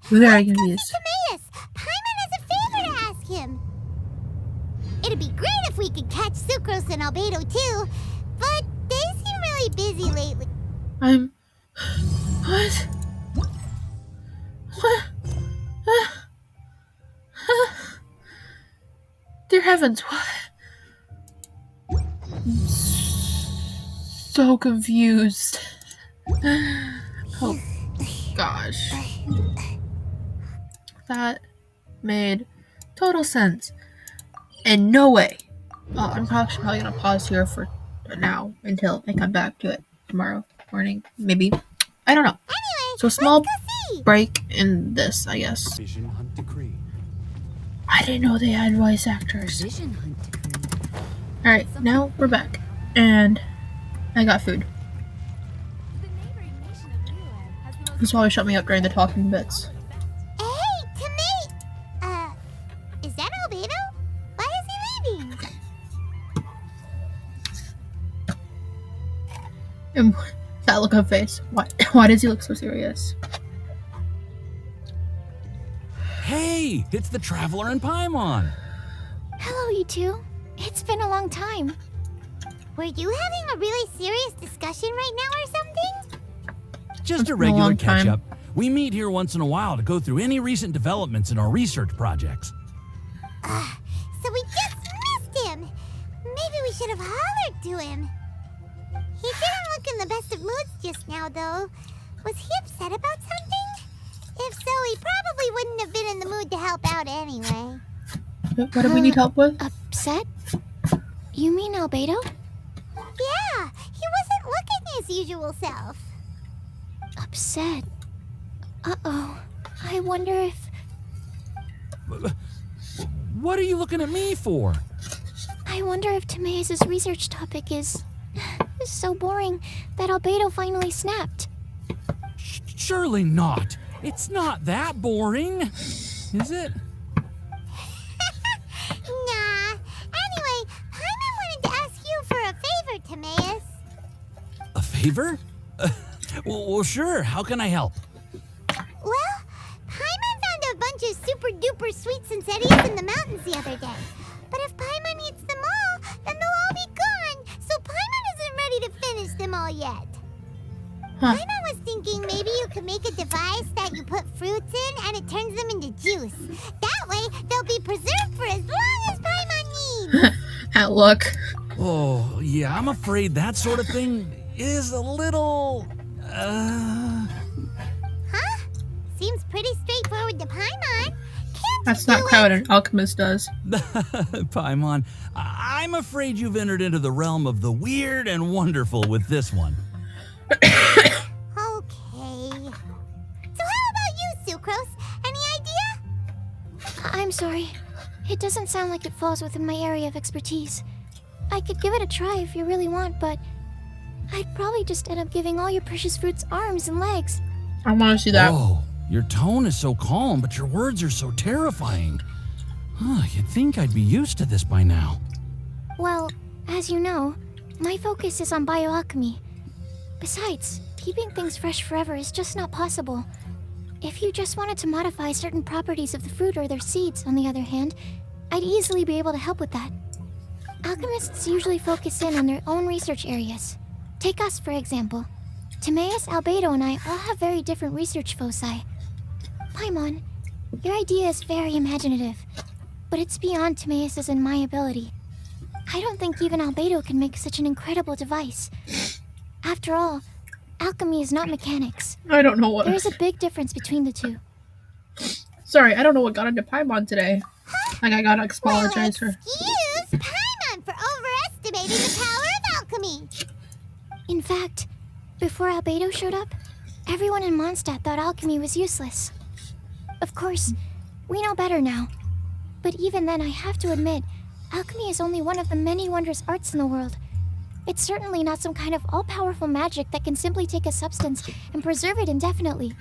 Very confused. Timaeus. Paimon has a favor to ask him. It'd be great if we could catch Sucrose and Albedo too, but they seem really busy lately. What? What? Dear heavens, what? I'm so confused. Oh gosh. That made total sense. And no way. I'm probably gonna pause here for now until I come back to it tomorrow morning, maybe. I don't know. Anyway, So small let's go see. break in this, I guess. Vision hunt decree. I didn't know they had voice actors. Vision hunt decree. Alright, now we're back. And I got food. This always shut me up during the talking bits. Hey, Timaeus. Is that Albedo? Why is he leaving? And that look of face. Why does he look so serious? Hey, it's the Traveler and Paimon. Hello, you two. It's been a long time. Were you having a really serious discussion right now or something? Just a been a regular long time. catch-up. We meet here once in a while to go through any recent developments in our research projects. So we just missed him. Maybe we should have hollered to him. He didn't look in the best of moods just now, though. Was he upset about something? If so, he probably wouldn't have been in the mood to help out anyway. What do we need help with? Upset? You mean Albedo? Yeah, he wasn't looking his usual self. Upset? Uh-oh. I wonder if... What are you looking at me for? I wonder if Timaeus' research topic is so boring that Albedo finally snapped. Surely not. It's not that boring, is it? Nah. Anyway, Paimon wanted to ask you for a favor, Timaeus. A favor? Well, sure. How can I help? Well, Paimon found a bunch of super duper sweet Sensettias in the mountains the other day. But if Paimon eats them all, then they'll all be gone. So Paimon isn't ready to finish them all yet. Huh. Paimon was thinking maybe you could make a device that you put fruits in and it turns them into juice. That way, they'll be preserved for as long as Paimon needs. That look. Oh, yeah, I'm afraid that sort of thing is a little... Huh? Seems pretty straightforward to Paimon. Can't That's you not do quite what it? an alchemist does. Paimon, I'm afraid you've entered into the realm of the weird and wonderful with this one. Okay. So how about you, Sucrose? Any idea? I'm sorry. It doesn't sound like it falls within my area of expertise. I could give it a try if you really want, but I'd probably just end up giving all your precious fruits arms and legs. I want to see that. Whoa, your tone is so calm, but your words are so terrifying. You'd think I'd be used to this by now. Well, as you know, my focus is on bioalchemy. Besides, keeping things fresh forever is just not possible. If you just wanted to modify certain properties of the fruit or their seeds, on the other hand, I'd easily be able to help with that. Alchemists usually focus in on their own research areas. Take us, for example. Timaeus, Albedo, and I all have very different research foci. Paimon, your idea is very imaginative, but it's beyond Timaeus' and my ability. I don't think even Albedo can make such an incredible device. After all, alchemy is not mechanics. I don't know what. There is a big difference between the two. Sorry, I don't know what got into Paimon today. Like, I gotta apologize for. Excuse Paimon for overestimating the power of alchemy. In fact, before Albedo showed up, everyone in Mondstadt thought alchemy was useless. Of course, we know better now. But even then, I have to admit, alchemy is only one of the many wondrous arts in the world. It's certainly not some kind of all-powerful magic that can simply take a substance and preserve it indefinitely.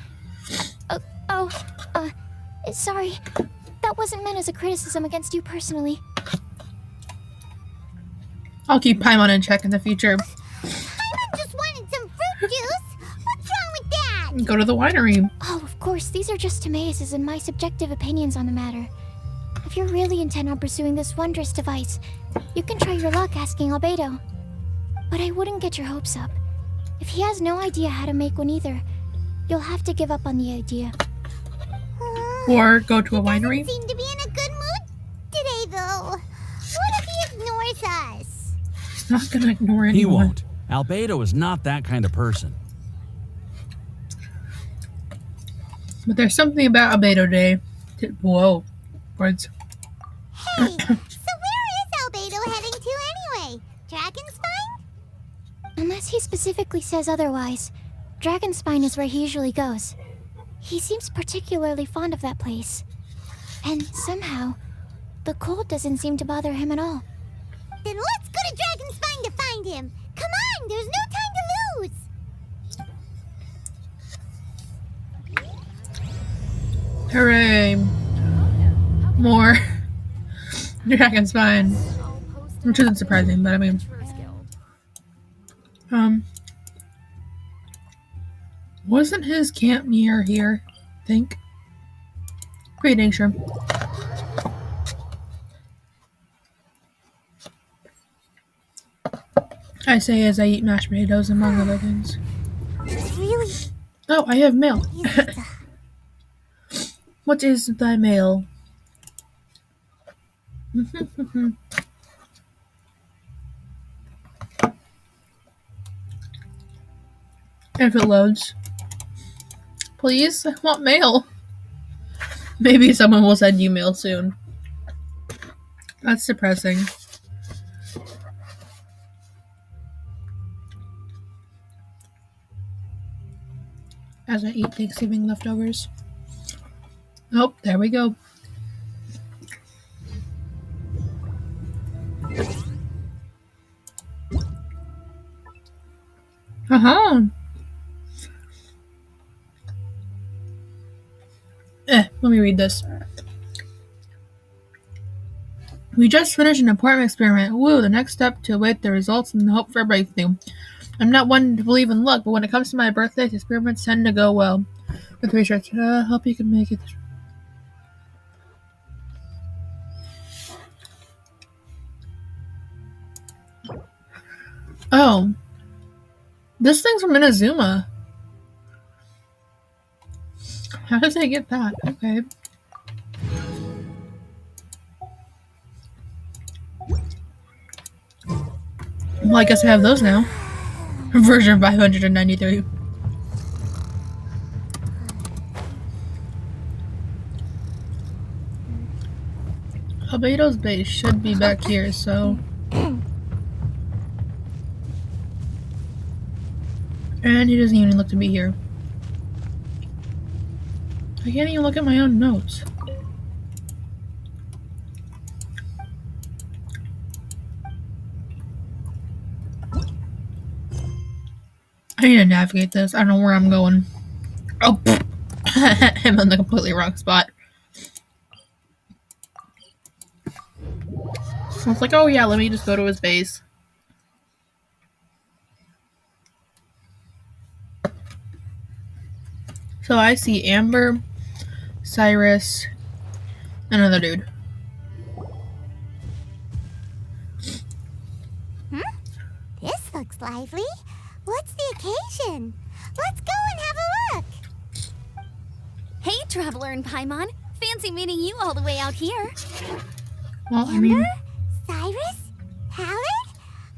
Sorry. That wasn't meant as a criticism against you personally. I'll keep Paimon in check in the future. Paimon just wanted some fruit juice. What's wrong with that? Go to the winery. Oh, of course, these are just Timaeus' and my subjective opinions on the matter. If you're really intent on pursuing this wondrous device, you can try your luck asking Albedo. But I wouldn't get your hopes up. If he has no idea how to make one either, you'll have to give up on the idea. Or go to a winery. Doesn't seem to be in a good mood today, though. What if he ignores us? He's not gonna ignore anyone. He won't. Albedo is not that kind of person. But there's something about Albedo Day. Whoa. Words. Hey, so where is Albedo heading to anyway? Dragonspine? Unless he specifically says otherwise, Dragonspine is where he usually goes. He seems particularly fond of that place. And somehow, the cold doesn't seem to bother him at all. Then let's go to Dragonspine to find him. Come on, there's no time to lose. Hooray. More. Dragonspine. Which isn't surprising, but I mean. Wasn't his camp near here? I think. Pretty dang sure. I say as I eat mashed potatoes, among other things. Really? Oh, I have mail. Is it, What is thy mail? If it loads. Please, I want mail. Maybe someone will send you mail soon. That's depressing. As I eat Thanksgiving leftovers. Oh, there we go. Let me read this. We just finished an important experiment. Woo, the next step to await the results and hope for a breakthrough. I'm not one to believe in luck, but when it comes to my birthday, experiments tend to go well. With research, hope you can make it. Oh. This thing's from Inazuma. How did they get that? Okay. Well, I guess I have those now. Version 593. Albedo's base should be back here, so... And he doesn't even look to be here. I can't even look at my own notes. I need to navigate this. I don't know where I'm going. Oh, I'm in the completely wrong spot. I was like, oh yeah, let me just go to his base. So I see Amber, Cyrus, another dude. This looks lively. What's the occasion? Let's go and have a look. Hey, Traveler and Paimon. Fancy meeting you all the way out here. Well, I mean, Cyrus? Howard?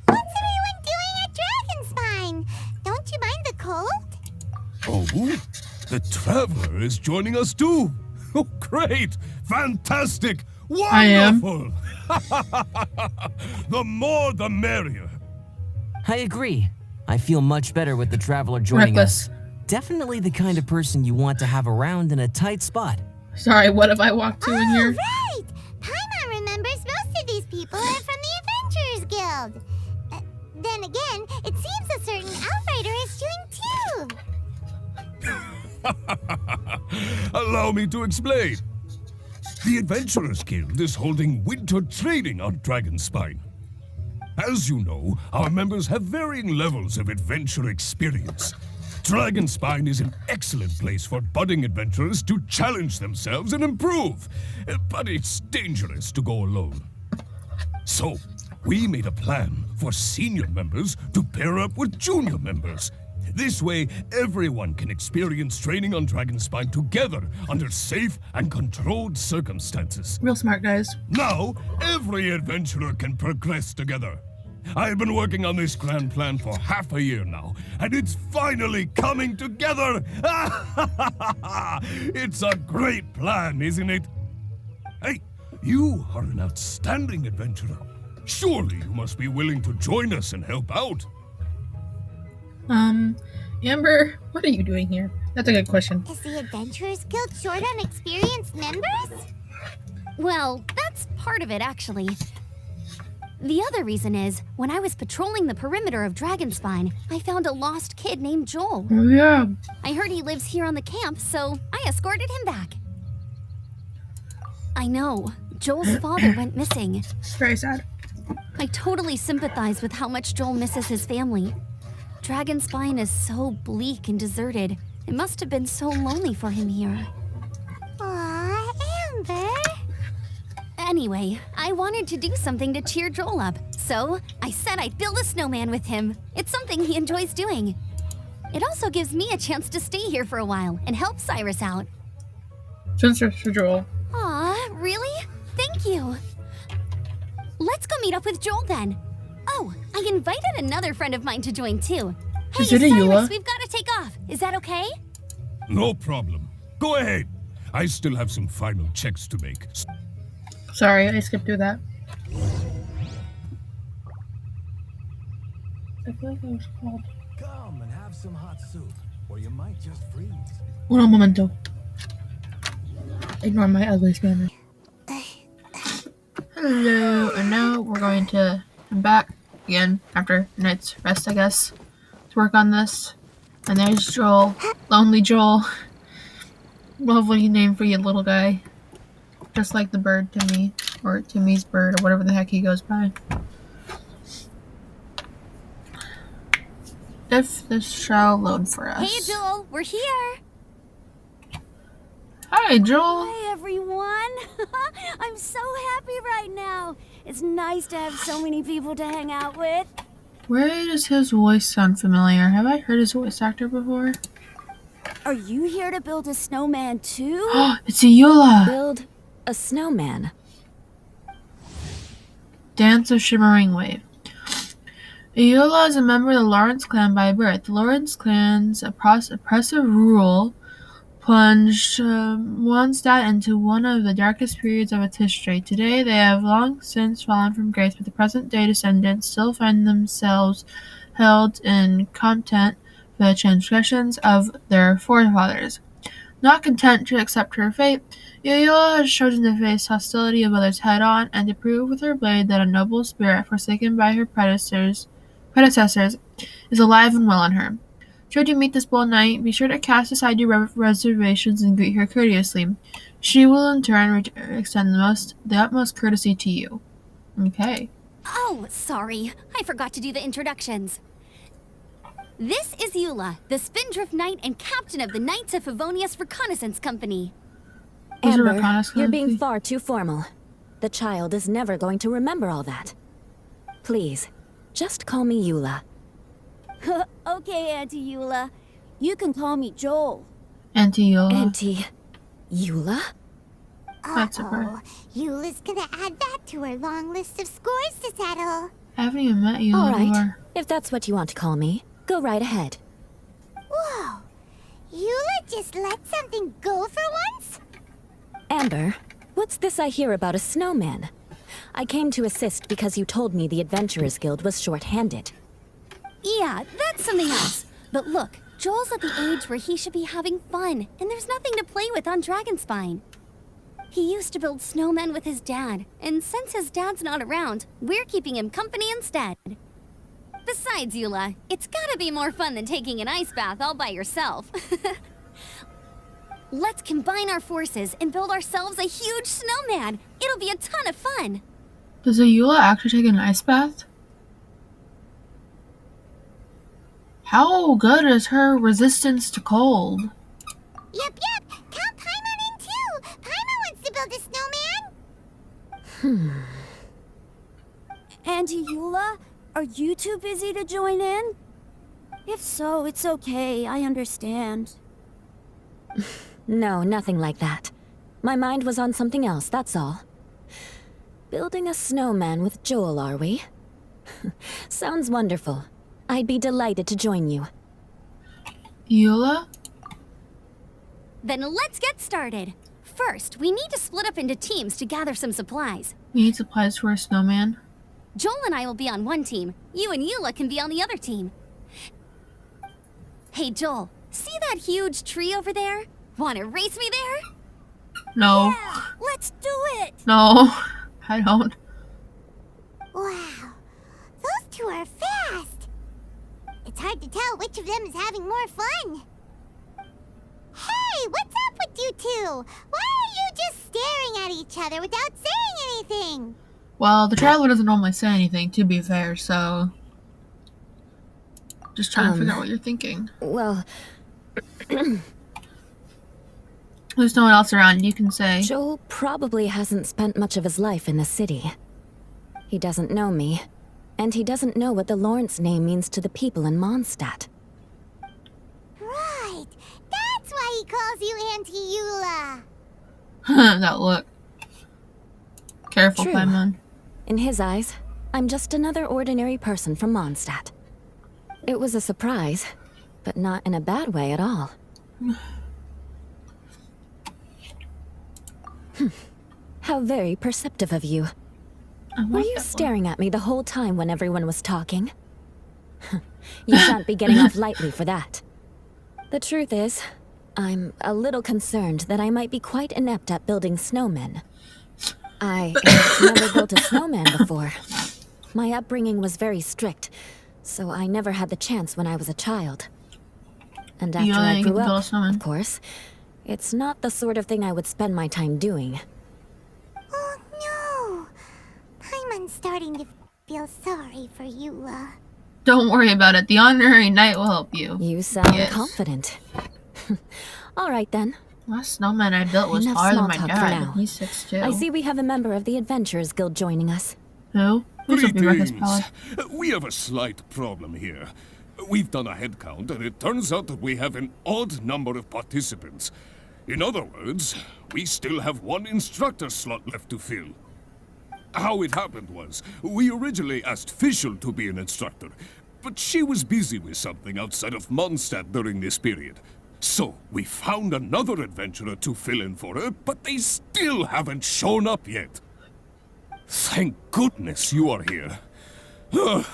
What's everyone doing at Dragonspine? Don't you mind the cold? Oh, the Traveler is joining us too. Oh, great! Fantastic! I am. Wonderful! The more the merrier. I agree. I feel much better with the Traveler joining Reckless. us. Definitely the kind of person you want to have around in a tight spot. Sorry, what have I walked to in here? Right! Paimon remembers most of these people are from the Adventurers Guild. Then again, it seems a certain outrider is doing too. Allow me to explain. The Adventurers Guild is holding winter training on Dragonspine. As you know, our members have varying levels of adventure experience. Dragonspine is an excellent place for budding adventurers to challenge themselves and improve, but it's dangerous to go alone. So, we made a plan for senior members to pair up with junior members. This way, everyone can experience training on Dragonspine together under safe and controlled circumstances. Real smart, guys. Now, every adventurer can progress together. I've been working on this grand plan for half a year now, and it's finally coming together! It's a great plan, isn't it? Hey, you are an outstanding adventurer. Surely you must be willing to join us and help out. Amber, what are you doing here? That's a good question. Is the Adventurers Guild short on experienced members? Well, that's part of it, actually. The other reason is, when I was patrolling the perimeter of Dragonspine, I found a lost kid named Joel. Oh, yeah. I heard he lives here on the camp, so I escorted him back. I know, Joel's father went missing. Very sad. I totally sympathize with how much Joel misses his family. Dragonspine is so bleak and deserted. It must have been so lonely for him here. Aw, Amber. Anyway, I wanted to do something to cheer Joel up, so I said I'd build a snowman with him. It's something he enjoys doing. It also gives me a chance to stay here for a while and help Cyrus out. Censor for Joel. Aw, really? Thank you. Let's go meet up with Joel then. Oh, I invited another friend of mine to join too. Hey, Is it a Cyrus, Yooooooo? we've got to take off. Is that okay? No problem. Go ahead. I still have some final checks to make. Sorry, I skipped through that. I feel like I was called. Come and have some hot soup, or you might just freeze. Un momento. Ignore my ugly Spanish. Hello, and now we're going to come back again after a night's rest, I guess, to work on this. And there's Joel, lonely Joel. Lovely name for you, little guy. Just like the bird Timmy, or Timmy's bird, or whatever the heck he goes by. If this shall load for us. Hey, Joel, we're here. Hi, Joel. Hi, everyone. I'm so happy right now. It's nice to have so many people to hang out with. Where does his voice sound familiar? Have I heard his voice actor before? Are you here to build a snowman too? It's Yooooooo! Build a snowman. Dance of Shimmering Wave. Yooooooo is a member of the Lawrence clan by birth. The Lawrence clan's oppressive rule plunged Mondstadt into one of the darkest periods of its history. Today, they have long since fallen from grace, but the present-day descendants still find themselves held in contempt for the transgressions of their forefathers. Not content to accept her fate, Yooooooo has chosen to face hostility of others head-on and to prove with her blade that a noble spirit forsaken by her predecessors is alive and well in her. Should you meet this bold knight, be sure to cast aside your reservations and greet her courteously. She will in turn extend the utmost courtesy to you. Okay. Oh, sorry. I forgot to do the introductions. This is Eula, the Spindrift Knight and captain of the Knights of Favonius Reconnaissance Company. Who's a Amber, reconnaissance you're being company? far too formal. The child is never going to remember all that. Please, just call me Eula. Okay, Auntie Eula. You can call me Joel. Auntie Yooooooo. Auntie Eula? That's a bird. Eula's gonna add that to her long list of scores to settle. I haven't even met you All right, before. if that's what you want to call me, go right ahead. Whoa! Eula just let something go for once? Amber, what's this I hear about a snowman? I came to assist because you told me the Adventurers Guild was short-handed. Yeah, that's something else. But look, Joel's at the age where he should be having fun, and there's nothing to play with on Dragonspine. He used to build snowmen with his dad, and since his dad's not around, we're keeping him company instead. Besides, Eula, it's gotta be more fun than taking an ice bath all by yourself. Let's combine our forces and build ourselves a huge snowman. It'll be a ton of fun. Does a Yooooooo actually take an ice bath? How good is her resistance to cold? Yep. Count Paimon in too. Paimon wants to build a snowman. Auntie Eula, are you too busy to join in? If so, it's okay. I understand. No, nothing like that. My mind was on something else, that's all. Building a snowman with Joel, are we? Sounds wonderful. I'd be delighted to join you. Eula? Then let's get started. First, we need to split up into teams to gather some supplies. We need supplies for a snowman. Joel and I will be on one team. You and Eula can be on the other team. Hey, Joel, see that huge tree over there? Wanna race me there? No. Yeah, let's do it! No. I don't. Wow, those two are fast. It's hard to tell which of them is having more fun. Hey, what's up with you two? Why are you just staring at each other without saying anything? Well, the traveler doesn't normally say anything, to be fair, so... Just trying to figure out what you're thinking. Well, There's no one else around, you can say. Joel probably hasn't spent much of his life in the city. He doesn't know me, and he doesn't know what the Lawrence name means to the people in Mondstadt. Right, that's why he calls you Auntie Eula. That look. Careful, True. Paimon. In his eyes, I'm just another ordinary person from Mondstadt. It was a surprise, but not in a bad way at all. How very perceptive of you. Were you staring at me the whole time when everyone was talking? You shan't be getting off lightly for that. The truth is, I'm a little concerned that I might be quite inept at building snowmen. I have never built a snowman before. My upbringing was very strict, so I never had the chance when I was a child. And after I grew up, of course, it's not the sort of thing I would spend my time doing. Oh no! Paimon's starting to feel sorry for Eula. Don't worry about it. The honorary knight will help you. You sound confident. All right then. Last snowman I built was Enough taller than small my talk for dad. now. He's 6'2". I see we have a member of the Adventurers Guild joining us. Who? Who's up Rebecca's Greetings. palace? We have a slight problem here. We've done a head count, and it turns out that we have an odd number of participants. In other words, we still have one instructor slot left to fill. How it happened was, we originally asked Fischl to be an instructor, but she was busy with something outside of Mondstadt during this period. So, we found another adventurer to fill in for her, but they still haven't shown up yet. Thank goodness you are here. Oh,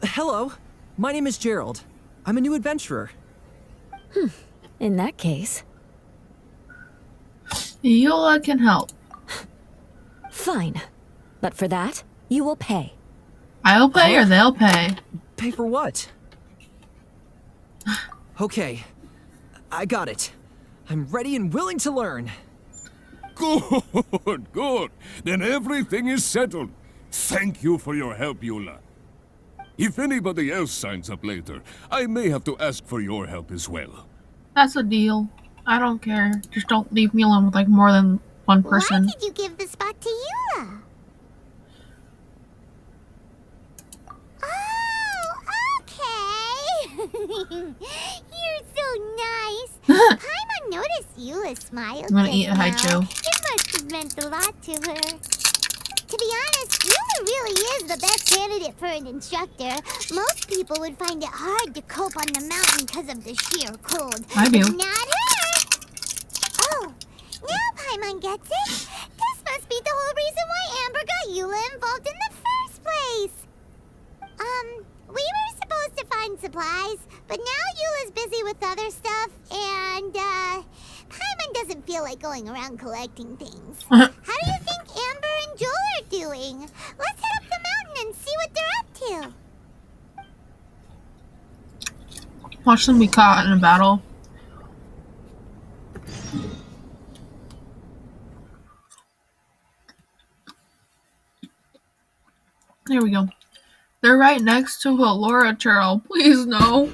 hello. My name is Gerald. I'm a new adventurer. In that case, Eula can help. fine. But for that, you will pay. I'll pay or they'll pay. Pay for what? Okay, I got it. I'm ready and willing to learn. Good, good. Then everything is settled. Thank you for your help, Eula. If anybody else signs up later, I may have to ask for your help as well. That's a deal. I don't care. Just don't leave me alone with like more than one person. Why did you give the spot to Eula? Oh, okay. You're so nice. Paimon noticed Eula smiled. I'm gonna eat a just haichu. now. It must have meant a lot to her. To be honest, Eula really is the best candidate for an instructor. Most people would find it hard to cope on the mountain because of the sheer cold. I do. But not her! Oh, now Paimon gets it. This must be the whole reason why Amber got Eula involved in the first place. We were supposed to find supplies, but now Eula's busy with other stuff, and, Paimon doesn't feel like going around collecting things. How do you think Amber and Joel are doing? Let's head up the mountain and see what they're up to. Watch them be caught in a battle. There we go. They're right next to a Laura Turtle. Please no.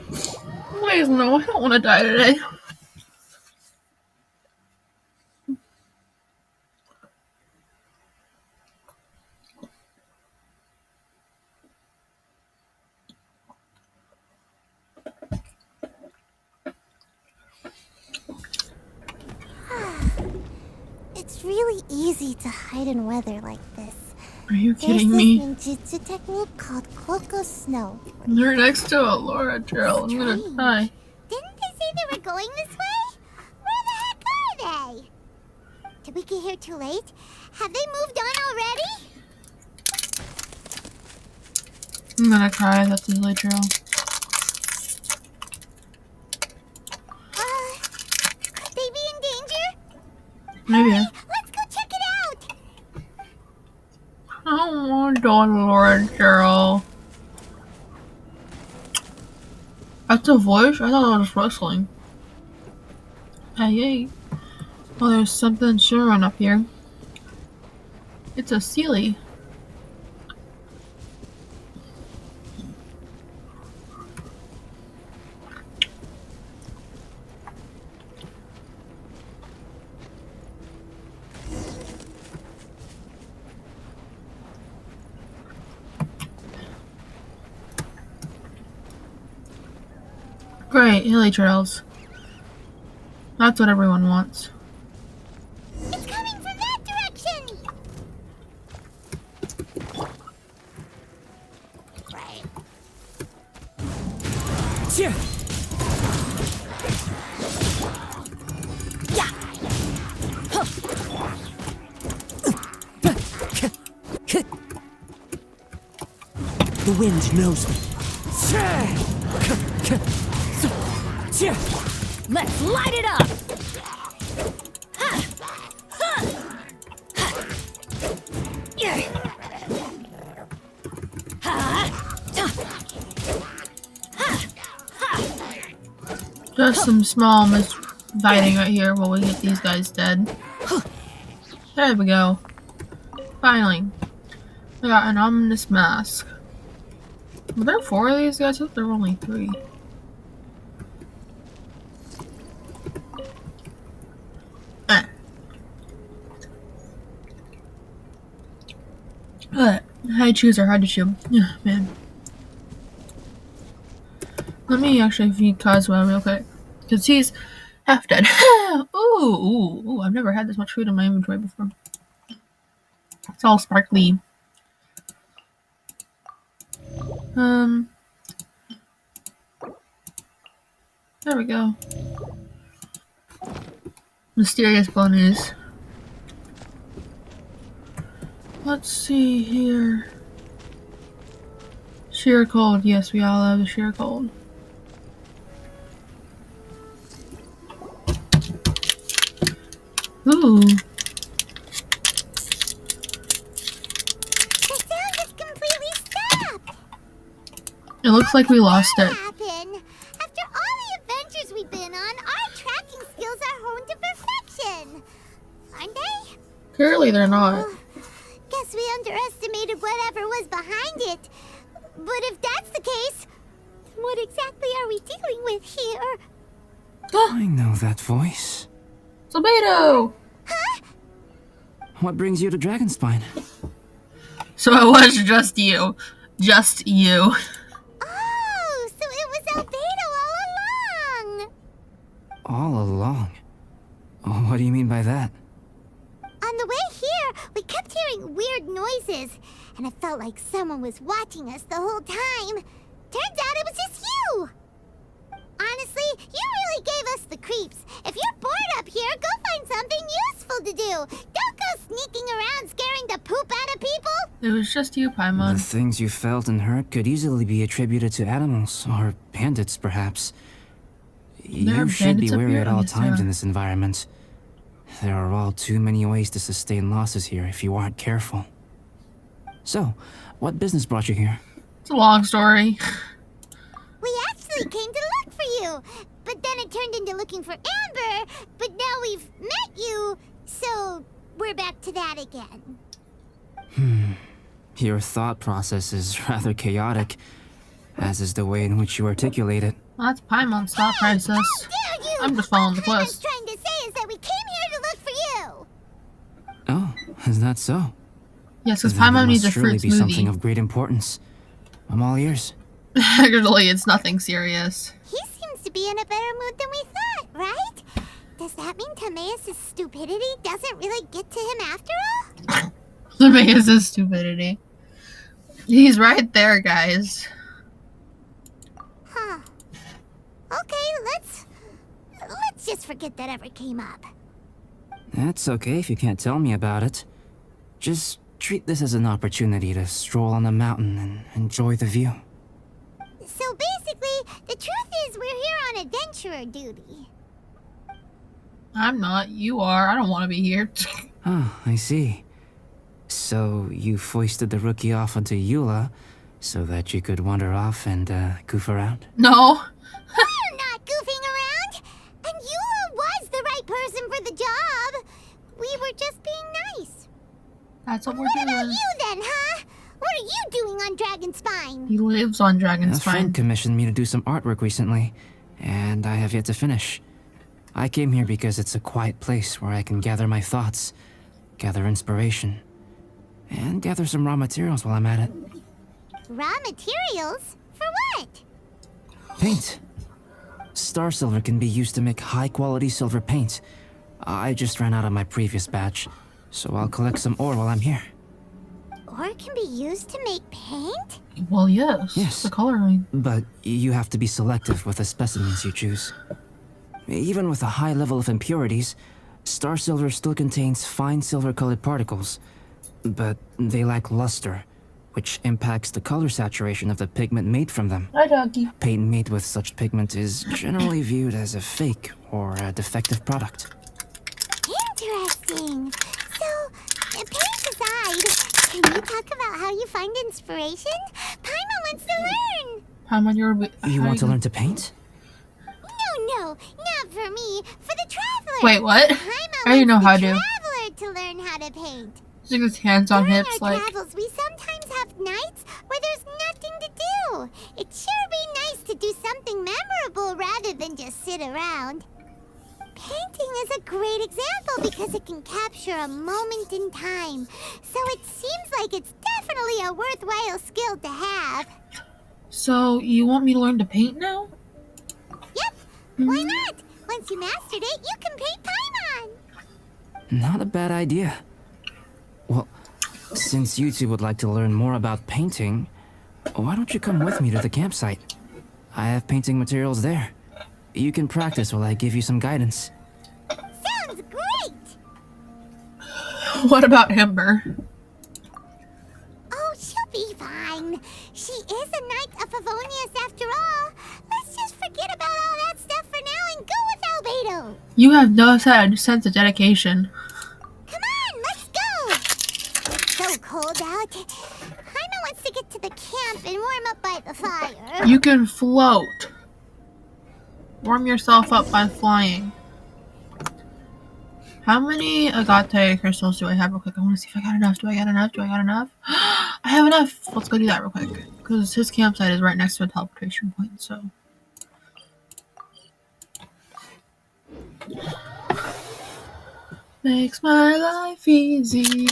Please no. I don't want to die today. It's really easy to hide in weather like this. Are you There's kidding this me? ninjutsu technique called Cloak of Snow. They're next to a Laura Turtle. I'm gonna die. Didn't they say they were going this way? Where the heck are they? Did we get here too late? Have they moved on already? I'm gonna cry. That's his Lily Trail. Could they be in danger? Maybe. Hurry, let's go check it out! I don't want to go to Laura Turtle. That's a voice? I thought it was wrestling. Hey. Oh, there's something shimmering up here. It's a Sealy. Great, hilly trails. That's what everyone wants. It's coming from that direction! Right. Yeah. The wind knows me. Let's light it up! Just some small misfighting right here while we get these guys dead. There we go. Finally. I got an ominous mask. Were there 4 of these guys? I thought there were only 3. But high chews are hard to chew. Yeah, man. Let me actually feed Cosmo real quick. Because he's half dead. Ooh, I've never had this much food in my inventory before. It's all sparkly. There we go. Mysterious bunnies. Let's see here. Sheer cold. Yes, we all have the sheer cold. Ooh. The sound just completely stopped! It looks like we lost it. Happen? After all the adventures we've been on, our tracking skills are honed to perfection! Aren't they? Clearly they're not. Guess we underestimated whatever was behind it. But if that's the case, what exactly are we dealing with here? I know that voice. Tomato! Huh? What brings you to Dragonspine? So it was just you. Just you. Oh, so it was Albedo all along! All along? Oh, what do you mean by that? On the way here, we kept hearing weird noises, and it felt like someone was watching us the whole time. Turns out it was just you! Honestly, you really gave us the creeps. If you're bored up here, go find something useful to do. Don't go sneaking around scaring the poop out of people. It was just you, The Paimon. things you felt and heard could easily be attributed to animals, or bandits, perhaps. There are You should be bandits up wary here? at all Yes, there times are. in this environment. There are all too many ways to sustain losses here if you aren't careful. So, what business brought you here? It's a long story. We actually came to look for you, but then it turned into looking for Amber, but now we've met you, so we're back to that again. Your thought process is rather chaotic, as is the way in which you articulate it. That's Paimon's thought process. How dare you! I'm just following the All Paimon's quest. trying to say is that we came here to look for you! Oh, is that so? Yes, because Then it Paimon needs a must surely fruit be something smoothie. of great importance. I'm all ears. Actually, it's nothing serious. He seems to be in a better mood than we thought, right? Does that mean Timaeus' stupidity doesn't really get to him after all? Living is his stupidity. He's right there, guys. Huh. Okay, let's just forget that ever came up. That's okay if you can't tell me about it. Just treat this as an opportunity to stroll on the mountain and enjoy the view. So basically, the truth is we're here on adventurer duty. I'm not. You are. I don't want to be here. Oh, I see. So you foisted the rookie off onto Eula so that you could wander off and goof around? No. We're not goofing around! And Eula was the right person for the job! We were just being nice. That's what we're What doing. about you then, huh? What are you doing on Dragonspine? He lives on A Dragon's friend Spine. commissioned me to do some artwork recently, and I have yet to finish. I came here because it's a quiet place where I can gather my thoughts, gather inspiration, and gather some raw materials while I'm at it. Raw materials? For what? Paint. Star silver can be used to make high-quality silver paint. I just ran out of my previous batch, so I'll collect some ore while I'm here. Ore can be used to make paint? Well, yes. Yes. The coloring. But you have to be selective with the specimens you choose. Even with a high level of impurities, star silver still contains fine silver-colored particles, but they lack luster, which impacts the color saturation of the pigment made from them. Hi, doggy. Paint made with such pigment is generally viewed as a fake or a defective product. Interesting. So, paint aside, can you talk about how you find inspiration? Paimon wants to learn. Paimon, you're... You want to learn to paint? No, not for me. For the traveler. Wait, what? Paimon I already know wants how the to. traveler to learn how to paint. Stick his hands on During hips, our like... travels, we sometimes have nights where there's nothing to do. It'd sure be nice to do something memorable rather than just sit around. Painting is a great example because it can capture a moment in time. So it seems like it's definitely a worthwhile skill to have. So, you want me to learn to paint now? Yep, why not? Once you mastered it, you can paint Paimon. Not a bad idea. Well, since you two would like to learn more about painting, why don't you come with me to the campsite? I have painting materials there. You can practice while I give you some guidance. Sounds great! What about Ember? Oh, she'll be fine. She is a Knight of Favonius after all. Let's just forget about all that stuff for now and go with Albedo. You have no sense of dedication. Come on, let's go! It's so cold out. Jaime wants to get to the camp and warm up by the fire. You can float. Warm yourself up by flying. How many agate crystals do I have real quick? I want to see if I got enough. Do I got enough? Do I got enough? I have enough. Let's go do that real quick. Because his campsite is right next to a teleportation point, so. Makes my life easy.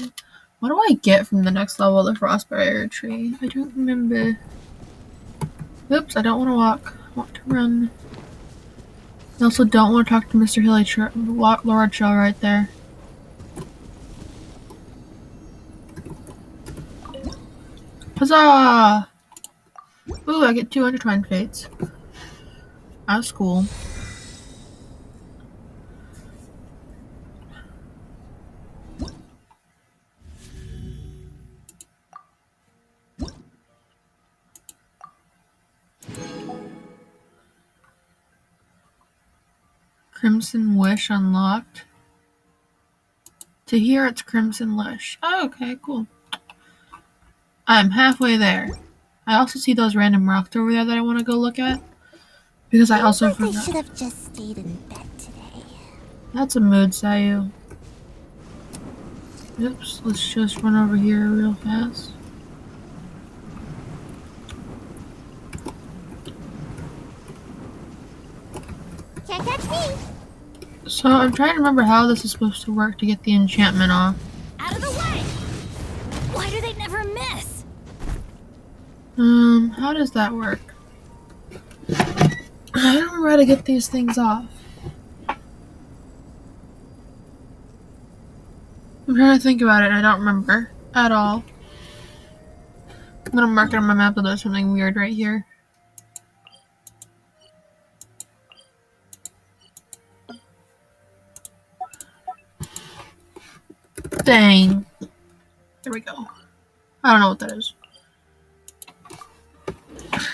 What do I get from the next level of the Frost Barrier Tree? I don't remember. Oops, I don't want to walk. I want to run. I also don't want to talk to Mr. Hilly Lord Shell right there. Huzzah! Ooh, I get 200 Twine Fates. That's cool. Crimson Wish unlocked. To hear it's Crimson Wish. Oh, okay, cool. I'm halfway there. I also see those random rocks over there that I want to go look at. Because I also forgot. I should have just stayed in bed today. That's a mood, Sayu. Oops, let's just run over here real fast. So I'm trying to remember how this is supposed to work to get the enchantment off. Out of the way! Why do they never miss? How does that work? I don't remember how to get these things off. I'm trying to think about it and I don't remember at all. I'm gonna mark it on my map that there's something weird right here. Dang. There we go. I don't know what that is.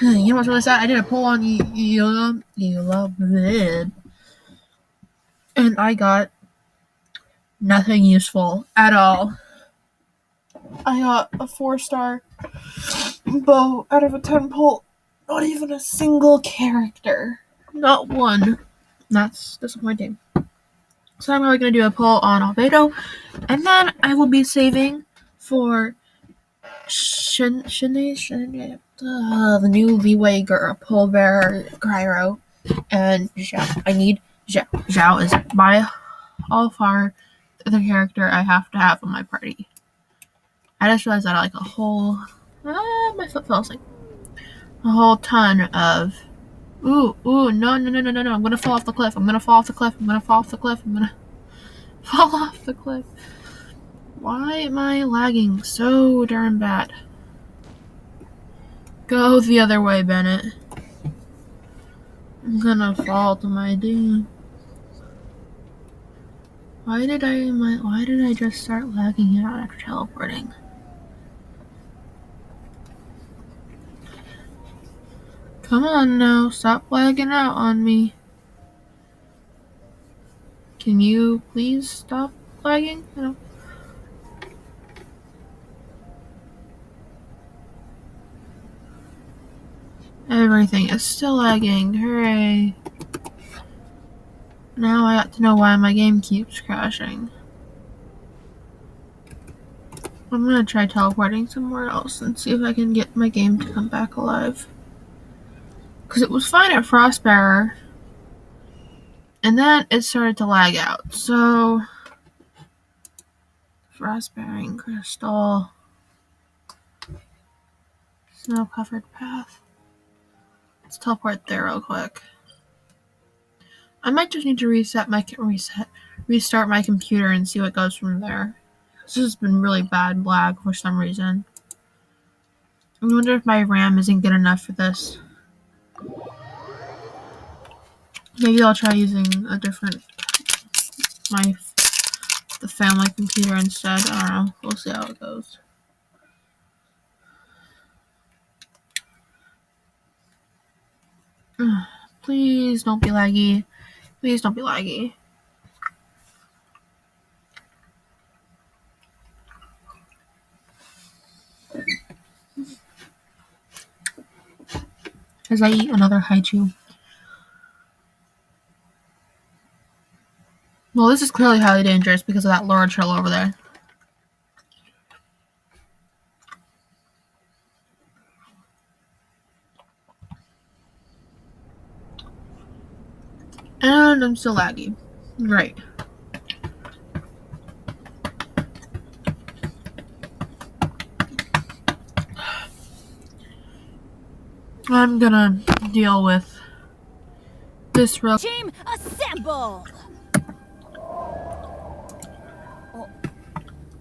You know what's really sad? I did a poll on Yooooooo, and I got nothing useful at all. I got a 4-star bow out of a 10 poll. Not even a single character. Not one. That's disappointing. So I'm probably going to do a poll on Albedo, and then I will be saving for the new Leeway girl, Pole Bear, Gyro, and Zhao. I need Zhao. Zhao is by all far the character I have to have in my party. I just realized that I like a whole... my foot fell asleep. A whole ton of... no, I'm gonna fall off the cliff. I'm gonna fall off the cliff. Why am I lagging so darn bad? Go the other way, Bennett. I'm gonna fall to my doom. Why did I just start lagging out after teleporting? Come on now, stop lagging out on me. Can you please stop lagging? No. Everything is still lagging. Hooray. Now I got to know why my game keeps crashing. I'm gonna try teleporting somewhere else and see if I can get my game to come back alive. Because it was fine at Frostbearer. And then it started to lag out. So... Frostbearing Crystal. Snow-covered path. Let's teleport there real quick. I might just need to restart my computer and see what goes from there. This has been really bad lag for some reason. I wonder if my RAM isn't good enough for this. Maybe I'll try using a different the family computer instead. I don't know. We'll see how it goes. Please don't be laggy. Please don't be laggy. As I eat another haichu. Well, this is clearly highly dangerous because of that large turtle over there. And I'm still laggy. Great. I'm gonna deal with this real. Team, assemble!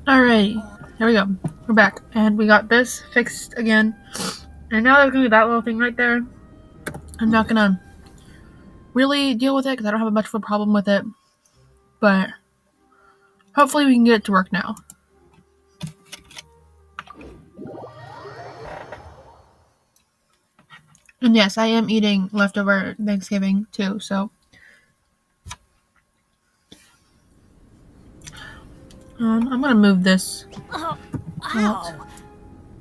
Alrighty, here we go. We're back, and we got this fixed again. And now there's gonna be that little thing right there. I'm not gonna really deal with it because I don't have much of a problem with it. But hopefully we can get it to work now. And yes, I am eating leftover Thanksgiving too, so. I'm gonna move this. Oh, ow!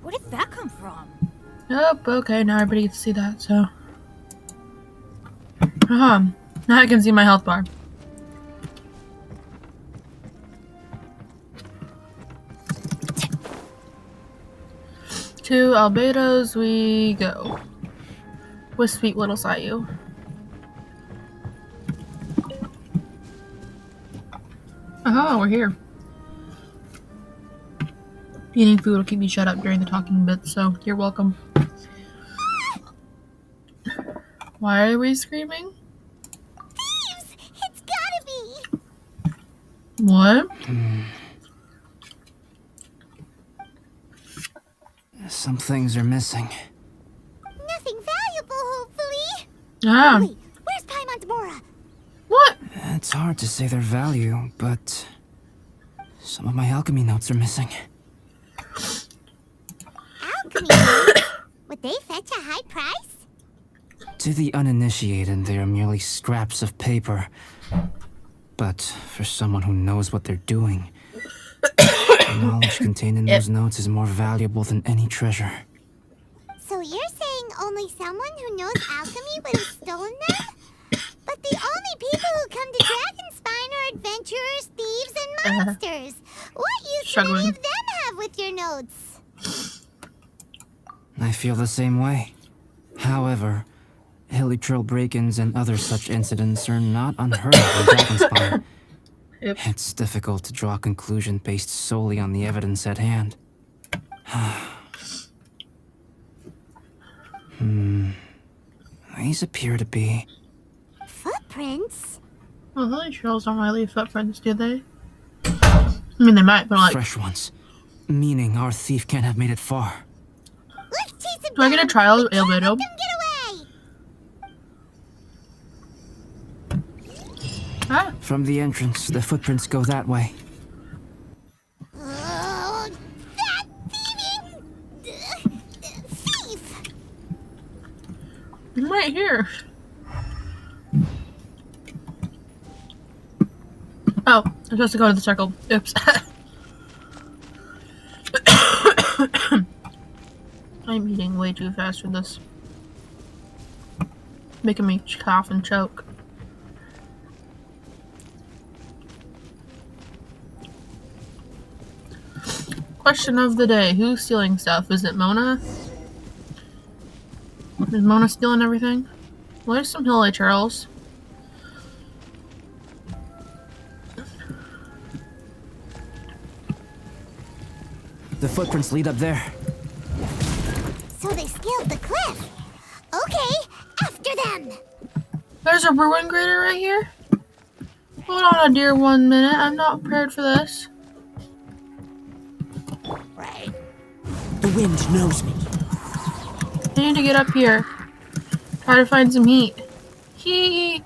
Where did that come from? Nope, okay, now everybody gets to see that, so. Now I can see my health bar. To Albedo's we go. With sweet little Sayu. Oh, we're here. Eating food will keep me shut up during the talking bits, so you're welcome. Why are we screaming? Thieves! It's gotta be! What? Some things are missing. Nothing valuable, hopefully. Ah. Wait, where's Paimon Demora? What? It's hard to say their value, but some of my alchemy notes are missing. Alchemy notes? Would they fetch a high price? To the uninitiated, they are merely scraps of paper. But for someone who knows what they're doing, the knowledge contained in those notes is more valuable than any treasure. So you're saying only someone who knows alchemy would have stolen them? But the only people who come to Dragonspine are adventurers, thieves, and monsters. What use do any of them have with your notes? I feel the same way. However, Hilly-Trail break-ins and other such incidents are not unheard of in Dragonspine. It's difficult to draw a conclusion based solely on the evidence at hand. These appear to be... Footprints? Well, Hilly Trails don't really leave footprints, do they? I mean, they might, but like... fresh ones. Meaning our thief can't have made it far. Let's chase him Do I get a trial of Albedo? Let them get away! Ah. From the entrance, the footprints go that way. Oh, that thieving... thief! I'm right here. Oh, I'm supposed to go to the circle. Oops. I'm eating way too fast for this. Making me cough and choke. Question of the day. Who's stealing stuff? Is it Mona? Is Mona stealing everything? Well, there's some Hilly Trails. The footprints lead up there. So they scaled the cliff. Okay, after them. There's a ruin grader right here? Hold on a dear 1 minute. I'm not prepared for this. Right. The wind knows me. I need to get up here. Try to find some heat. Heat!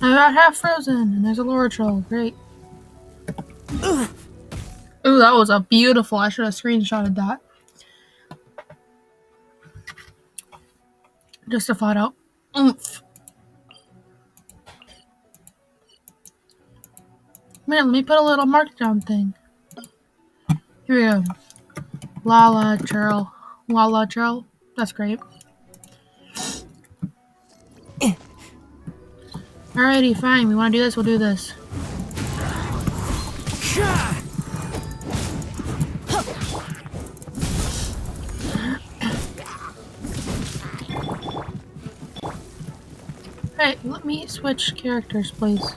I'm about half frozen, and there's a Laura troll. Great. Ooh, that was a beautiful. I should have screenshotted that. Just to find out. Oomph. Man, let me put a little markdown thing. Here we go. Lala Churl. Lala Churl. That's great. Alrighty, fine. We want to do this, we'll do this. Hey, let me switch characters, please.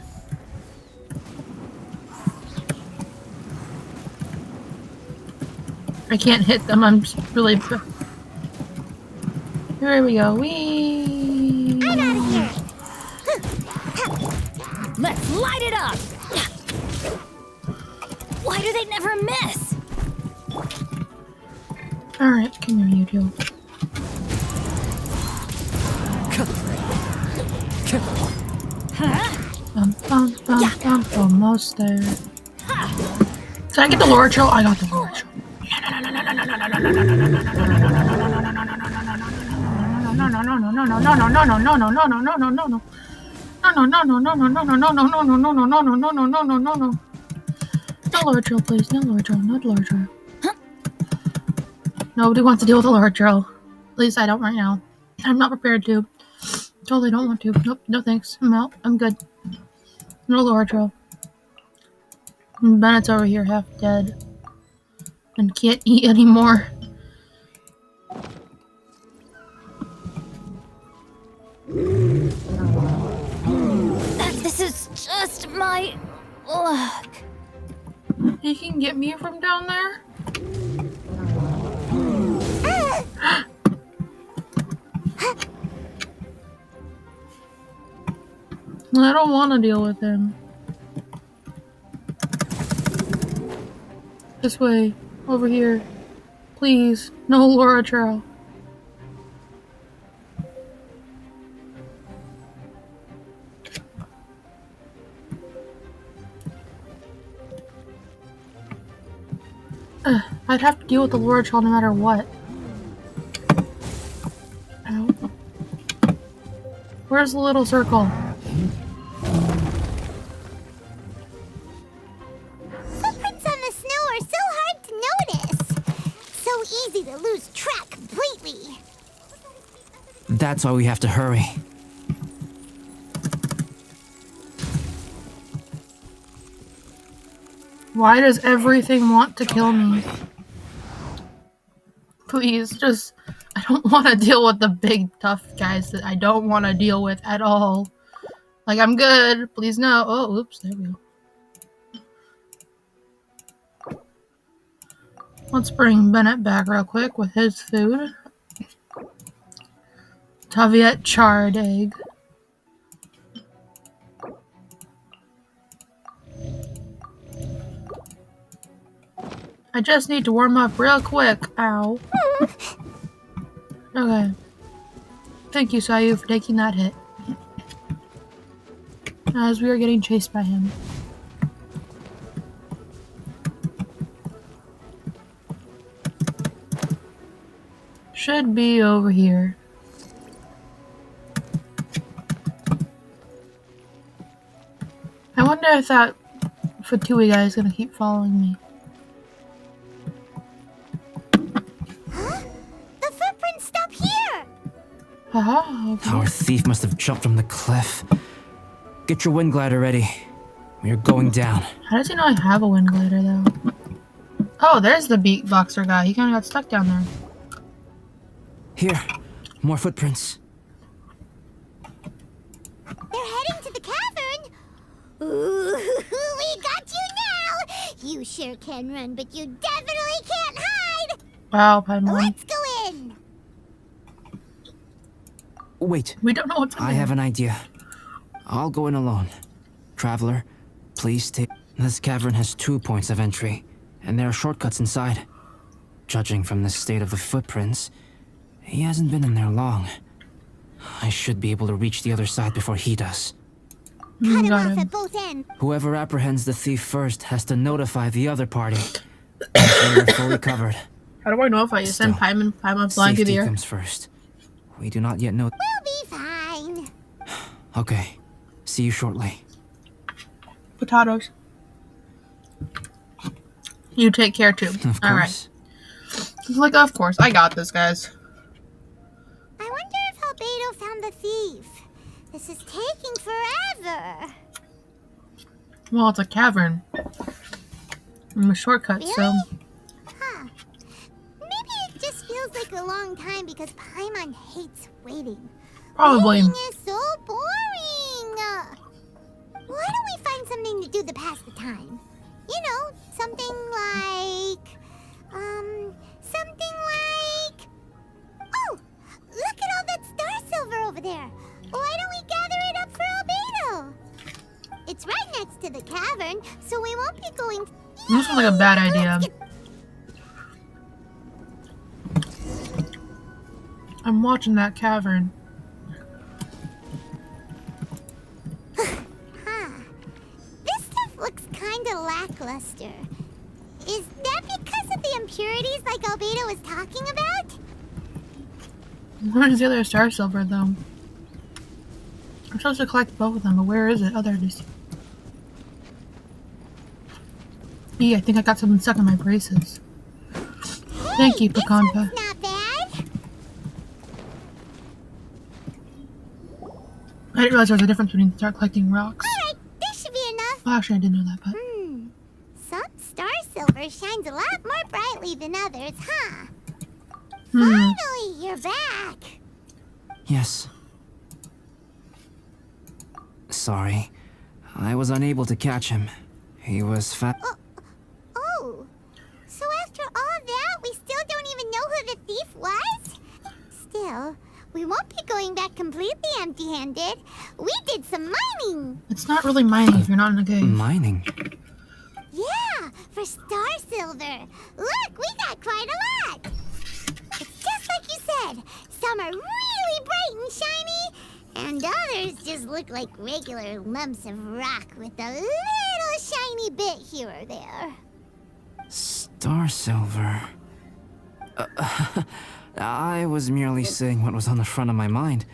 I can't hit them, I'm just really... Here we go, whee! I'm out of here! Let's light it up! Why do they never miss? Alright, come here, you two. Almost there. Did I get the Laura Trail? I got the Laura Trail. No Laura Trail, please. No Laura Trail. No Laura Trail. Nobody wants to deal with the Laura Trail. At least I don't right now. I'm not prepared to. Totally don't want to. Nope, no thanks. I'm out. I'm good. No Laura Trail. Bennett's over here half dead. And can't eat anymore. This is just my He can get me from down there? I don't want to deal with him. This way. Over here. Please. No Laura Trail. I'd have to deal with the Laura Trail no matter what. Ow. Where's the little circle? Footprints on the snow are so hard to notice. So easy to lose track completely. That's why we have to hurry. Why does everything want to kill me? Please, just... I don't want to deal with the big, tough guys that I don't want to deal with at all. Like, I'm good. Please, no. Oh, oops. There we go. Let's bring Bennett back real quick with his food. Taviette charred egg. I just need to warm up real quick. Ow. Okay. Thank you, Sayu, for taking that hit. As we are getting chased by him. Should be over here. I wonder if that Fatui guy is gonna keep following me. Huh? The footprints stop here! Haha. Okay. Our thief must have jumped from the cliff. Get your wind glider ready. We are going down. How does he know I have a wind glider, though? Oh, there's the beatboxer guy. He kind of got stuck down there. Here, more footprints. They're heading to the cavern. Ooh, we got you now! You sure can run, but you definitely can't hide! Wow, Paimon. Let's go in! Wait, We don't know what's I have an idea. I'll go in alone. Traveler, please take... This cavern has 2 points of entry, and there are shortcuts inside. Judging from the state of the footprints, he hasn't been in there long. I should be able to reach the other side before he does. Cut him Got off him. at both ends. Whoever apprehends the thief first has to notify the other party. Once we are fully covered. How do I know if I send Still, Paimon flying through the Safety air? comes first. We do not yet know... We'll be fine. Okay. See you shortly. Potatoes. You take care too. Of All right. course. Like, of course. I got this, guys. I wonder if Albedo found the thief. This is taking forever. Well, it's a cavern. I'm a shortcut, Really? so... Huh. Maybe it just feels like a long time because Paimon hates waiting. Probably. Waiting is so boring. Why don't we find something to do to pass the time? You know, something like... Oh! Look at all that star silver over there. Why don't we gather it up for Albedo? It's right next to the cavern, so we won't be going... This sounds like a bad idea. I'm watching that cavern. Huh. This stuff looks kinda lackluster. Is that because of the impurities like Albedo was talking about? Where's the other star silver, though? I'm supposed to collect both of them, but where is it? Oh, there it is. I think I got something stuck in my braces. Thank you, Pecanpa. Not bad. I didn't realize there was a difference between start collecting rocks. Alright, this should be enough. Well, actually, I didn't know that, but... Some star silver shines a lot more brightly than others, huh? Hmm. Finally, you're back. Yes. Sorry. I was unable to catch him. He was fat. What? Still, we won't be going back completely empty-handed. We did some mining. It's not really mining if you're not in a cave. Mining? Yeah, for star silver. Look, we got quite a lot. It's just like you said. Some are really bright and shiny, and others just look like regular lumps of rock with a little shiny bit here or there. Star silver. I was merely saying what was on the front of my mind.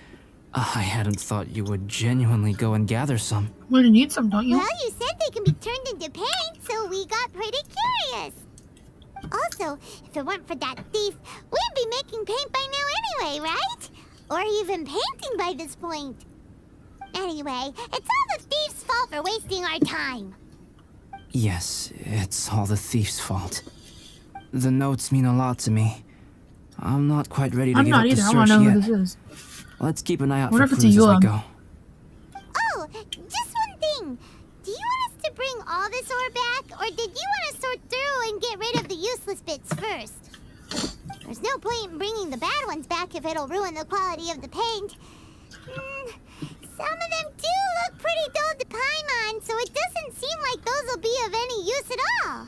I hadn't thought you would genuinely go and gather some. Well, you need some, don't you? Well, you said they can be turned into paint, so we got pretty curious. Also, if it weren't for that thief, we'd be making paint by now anyway, right? Or even painting by this point. Anyway, it's all the thief's fault for wasting our time. Yes, it's all the thief's fault. The notes mean a lot to me. I'm not quite ready to I'm give not up the either. I search want to know yet. who this is. Let's keep an eye out What for if it's a clues as we Yooooooo? go. Oh, just one thing. Do you want us to bring all this ore back, or did you want to sort through and get rid of the useless bits first? There's no point in bringing the bad ones back if it'll ruin the quality of the paint. Some of them do look pretty dull to Paimon, so it doesn't seem like those will be of any use at all.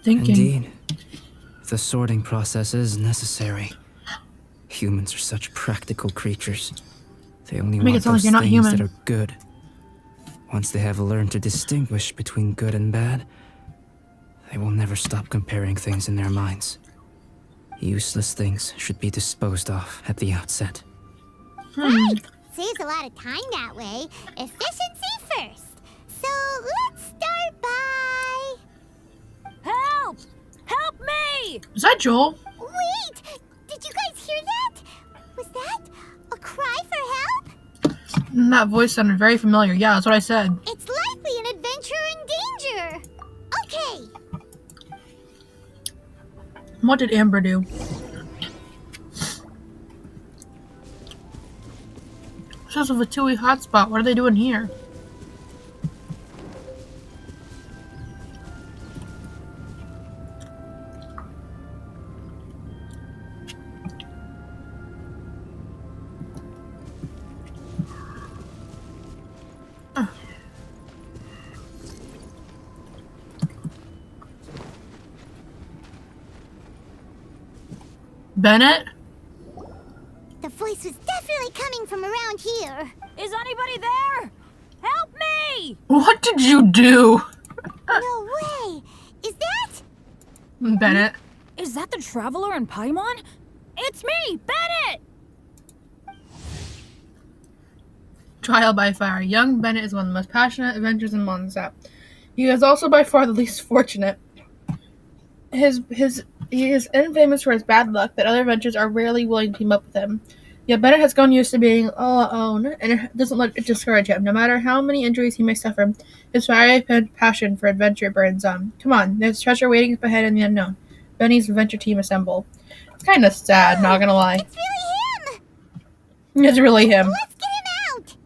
Thinking. Indeed. The sorting process is necessary. Humans are such practical creatures. They only Make it want sound like those you're not things human. that are good. Once they have learned to distinguish between good and bad, they will never stop comparing things in their minds. Useless things should be disposed of at the outset. Right. Saves a lot of time that way. Efficiency first. So let's start by... Help! Help me! Is that Joel? Wait! Did you guys hear that? Was that a cry for help? That voice sounded very familiar. Yeah, that's what I said. It's likely an adventurer in danger. Okay. What did Amber do? This is a Vatui hotspot. What are they doing here? Bennett? The voice was definitely coming from around here. Is anybody there? Help me! What did you do? No way! Is that... Bennett? Is that the Traveler in Paimon? It's me, Bennett! Trial by fire. Young Bennett is one of the most passionate adventurers in Mondstadt. He is also by far the least fortunate. He is infamous for his bad luck that other adventurers are rarely willing to team up with him. Yet Bennett has grown used to being all alone, and it doesn't let it discourage him. No matter how many injuries he may suffer, his fiery passion for adventure burns on. Come on, there's treasure waiting up ahead in the unknown. Benny's adventure team assemble. It's kind of sad, not gonna lie. It's really him! It's really him. Let's get him out!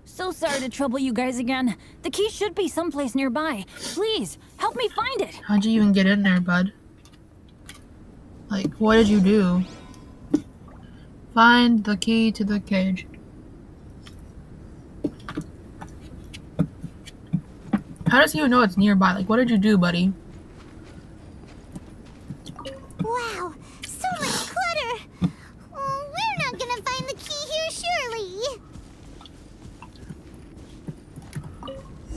So sorry to trouble you guys again. The key should be someplace nearby. Please, help me find it. How'd you even get in there, bud? Like, what did you do? Find the key to the cage. How does he even know it's nearby? Like, what did you do, buddy? Wow, so much clutter! Oh, we're not gonna find the key here, surely!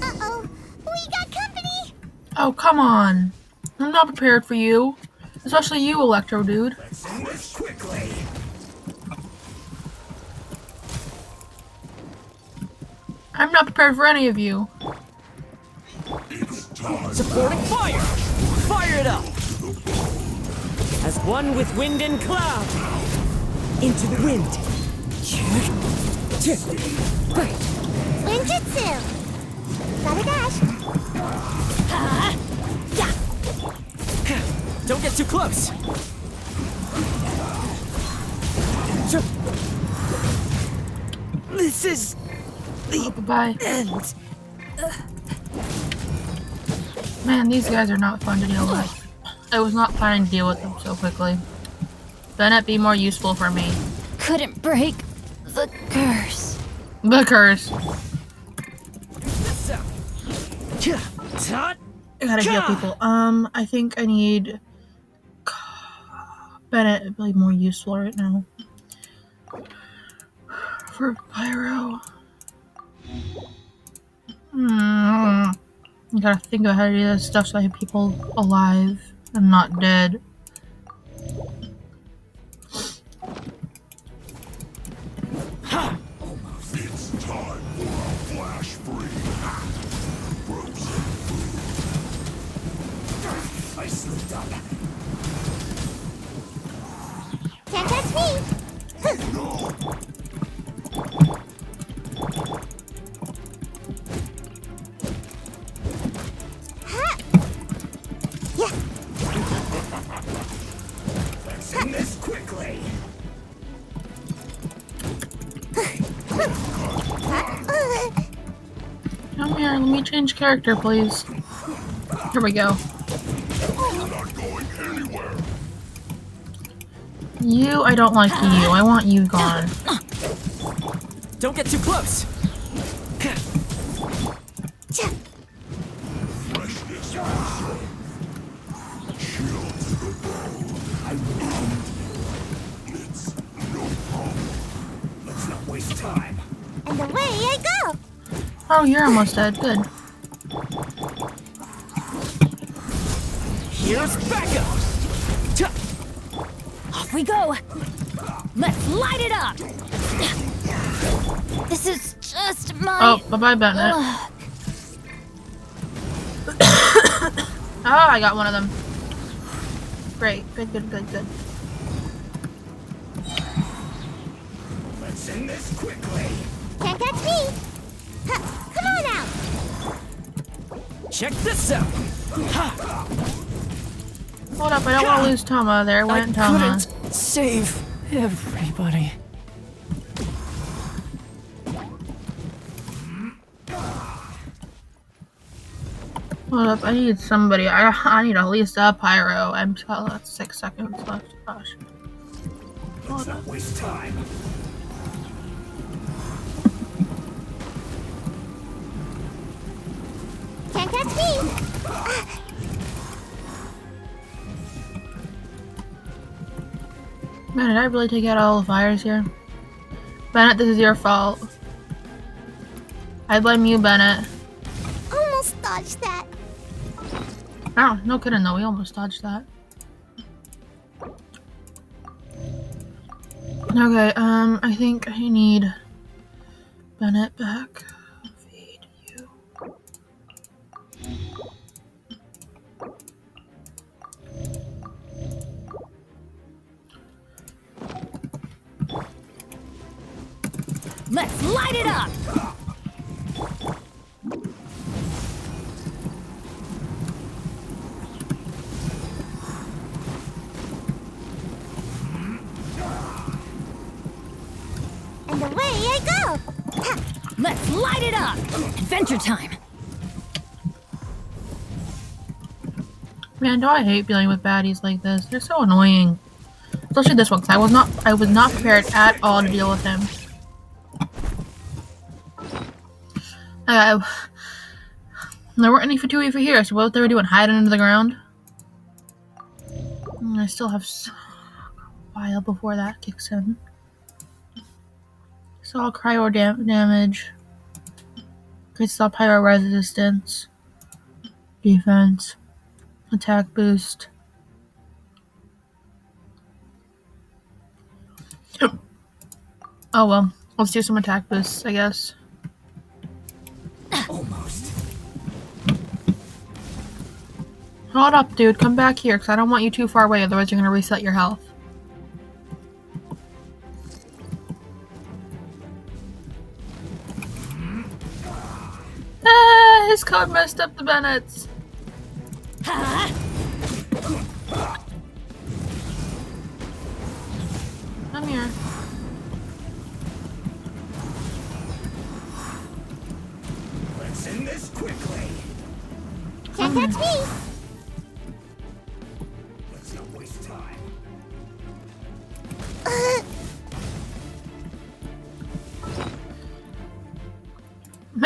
Uh-oh, we got company! Oh, come on. I'm not prepared for you. Especially you, Electro Dude. Quickly. I'm not prepared for any of you. Supporting fire! Fire it up! As one with wind and cloud! Into the wind! Ninjutsu! Gotta dash! Don't get too close! This is Oh, bye-bye. end! Man, these guys are not fun to deal with. I was not planning to deal with them so quickly. Bennett, be more useful for me. Couldn't break the curse. The curse. I gotta heal people. I think I need Bennett to be more useful right now. For Pyro. I gotta think about how to do this stuff so I have people alive and not dead. It's time for a flash free. Frozen food. I slipped up. Can't touch me! No. Let's end this quickly. Come here, let me change character, please. Here we go. You're not going anywhere. You, I don't like you. I want you gone. Don't get too close. Freshness. Chill to the bone. It's no problem. Let's not waste time. And away I go! Oh, you're almost dead. Good. Here's backup. Off we go. Let's light it up. This is just my Oh, bye-bye, Bennett. luck. Oh, I got one of them. Great. Good. Let's end this quickly. Can't catch me! Ha, come on out! Check this out. Hold up, I don't want to lose Tama. There went Tama. Couldn't save everybody. Hold up, I need somebody. I need at least a Pyro. I'm still at 6 seconds left. Gosh. Let's not waste time. Can't catch me! Man, did I really take out all the fires here? Bennett, this is your fault. I blame you, Bennett. Almost dodged that. Oh, no kidding though, we almost dodged that. Okay, I think I need Bennett back. Feed you. Let's light it up. And away I go! Ha, Let's light it up. Adventure time. Man, do I hate dealing with baddies like this? They're so annoying. Especially this one, because I was not prepared at all to deal with him. There weren't any Fatui for here, so what they were doing, hiding under the ground? I still have a while before that kicks in. So I'll cryo damage. Increases all pyro resistance. Defense. Attack boost. Oh well, let's do some attack boosts, I guess. Almost. Hold up, dude. Come back here, because I don't want you too far away, otherwise you're going to reset your health. Ah, his code messed up the Bennetts. Come here. Let's end this quickly. can't catch me!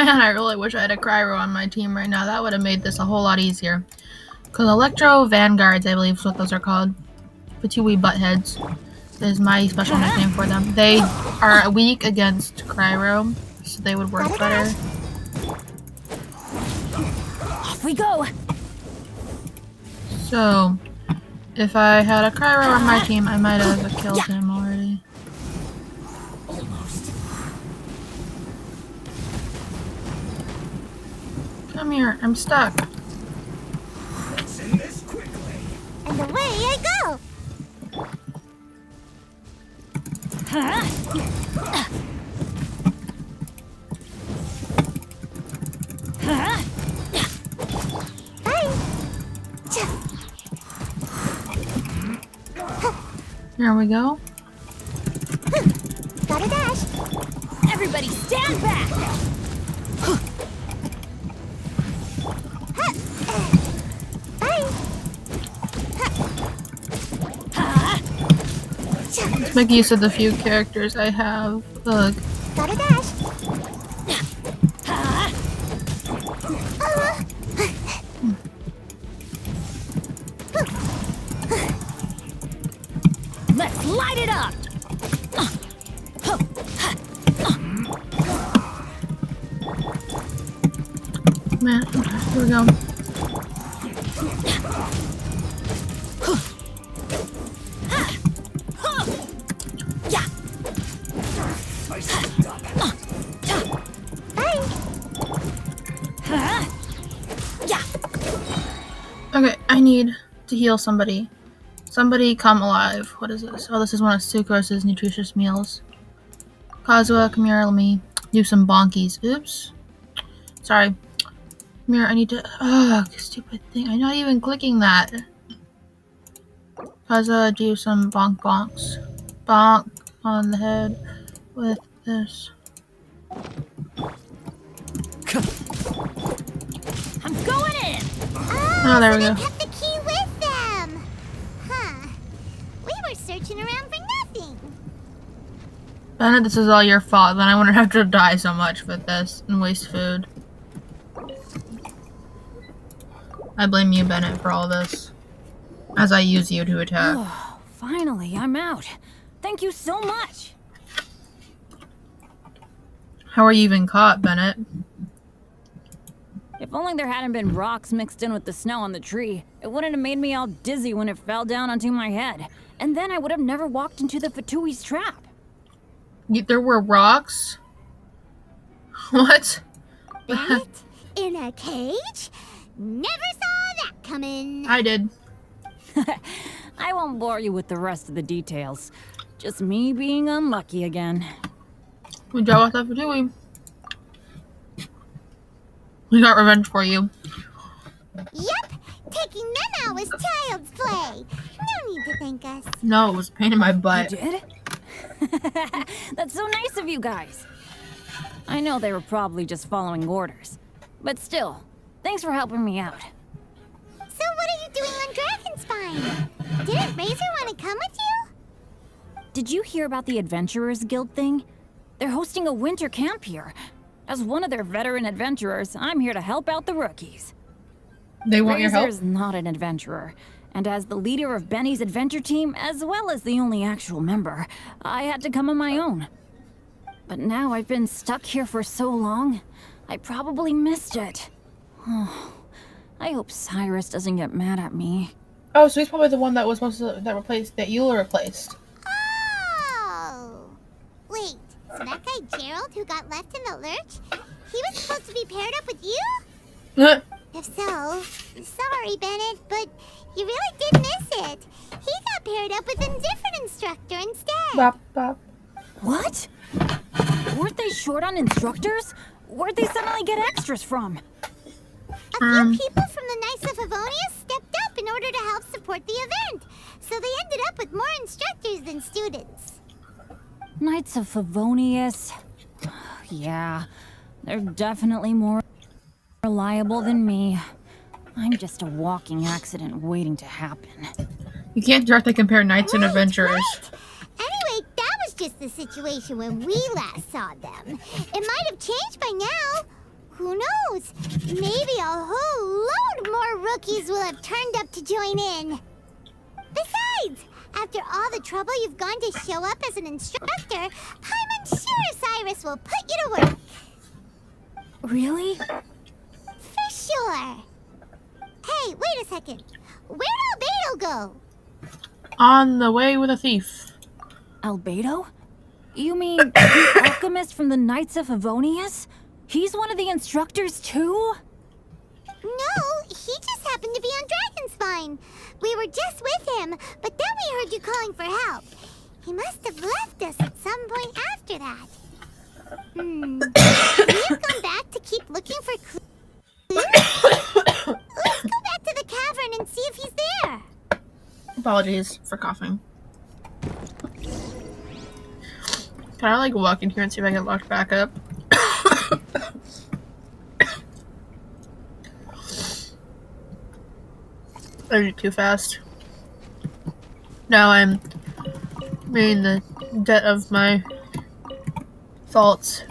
Man, I really wish I had a Cryo on my team right now. That would have made this a whole lot easier. Because Electro Vanguards, I believe is what those are called. The two wee buttheads is my special nickname for them. They are weak against Cryo, so they would work better. Off we go. So, if I had a Cryo on my team, I might have killed him already. Come here, I'm stuck. And away I go! Here we go. Gotta dash! Everybody stand back! Let's make use of the few characters I have. Ugh. Gotta dash! Let's light it up! Man, here we go. Okay, I need to heal somebody. Somebody come alive. What is this? Oh, this is one of Sucrose's nutritious meals. Kazuha, come here, let me do some bonkies. Oops. Sorry. Come here, I need to... Ugh, stupid thing. I'm not even clicking that. Kazuha, do some bonk bonks. Bonk on the head with this. I'm going in! Oh, there we go. They kept the key with them! Huh. We were searching around for nothing. Bennett, this is all your fault. Then I wouldn't have to die so much with this and waste food. I blame you, Bennett, for all this. As I use you to attack. Oh, finally, I'm out. Thank you so much. How are you even caught, Bennett? If only there hadn't been rocks mixed in with the snow on the tree, it wouldn't have made me all dizzy when it fell down onto my head. And then I would have never walked into the Fatui's trap. There were rocks? What? Bennett? In a cage? Never saw that coming. I did. I won't bore you with the rest of the details. Just me being unlucky again. We job with that Fatui. We got revenge for you. Yep, taking them out was child's play. No need to thank us. No, it was a pain in my butt. You did? That's so nice of you guys. I know they were probably just following orders. But still, thanks for helping me out. So what are you doing on Dragonspine? Didn't Razor want to come with you? Did you hear about the Adventurers Guild thing? They're hosting a winter camp here. As one of their veteran adventurers, I'm here to help out the rookies. They want your help? Razor's not an adventurer. And as the leader of Benny's adventure team, as well as the only actual member, I had to come on my own. But now I've been stuck here for so long, I probably missed it. Oh, I hope Cyrus doesn't get mad at me. Oh, so he's probably the one that was supposed to that you replaced. Oh! Wait, so that guy Gerald who got left in the lurch, he was supposed to be paired up with you? If so, sorry, Bennett, but you really did miss it. He got paired up with a different instructor instead. Bop, bop. What? Weren't they short on instructors? Where'd they suddenly get extras from? A few people from the Knights of Favonius stepped up in order to help support the event, so they ended up with more instructors than students. Knights of Favonius? Yeah, they're definitely more reliable than me. I'm just a walking accident waiting to happen. You can't directly compare knights and adventurers. Right. Anyway, that was just the situation when we last saw them. It might have changed by now. Who knows? Maybe a whole load more rookies will have turned up to join in. Besides, after all the trouble you've gone to show up as an instructor, Paimon's sure Cyrus will put you to work. Really? For sure. Hey, wait a second. Where'd Albedo go? On the way with a thief. Albedo? You mean the alchemist from the Knights of Favonius? He's one of the instructors too? No, he just happened to be on Dragonspine. We were just with him, but then we heard you calling for help. He must have left us at some point after that. Will you come back to keep looking for clues? Let's go back to the cavern and see if he's there. Apologies for coughing. Can I like walk in here and see if I get locked back up? I did it too fast. Now I'm in the debt of my faults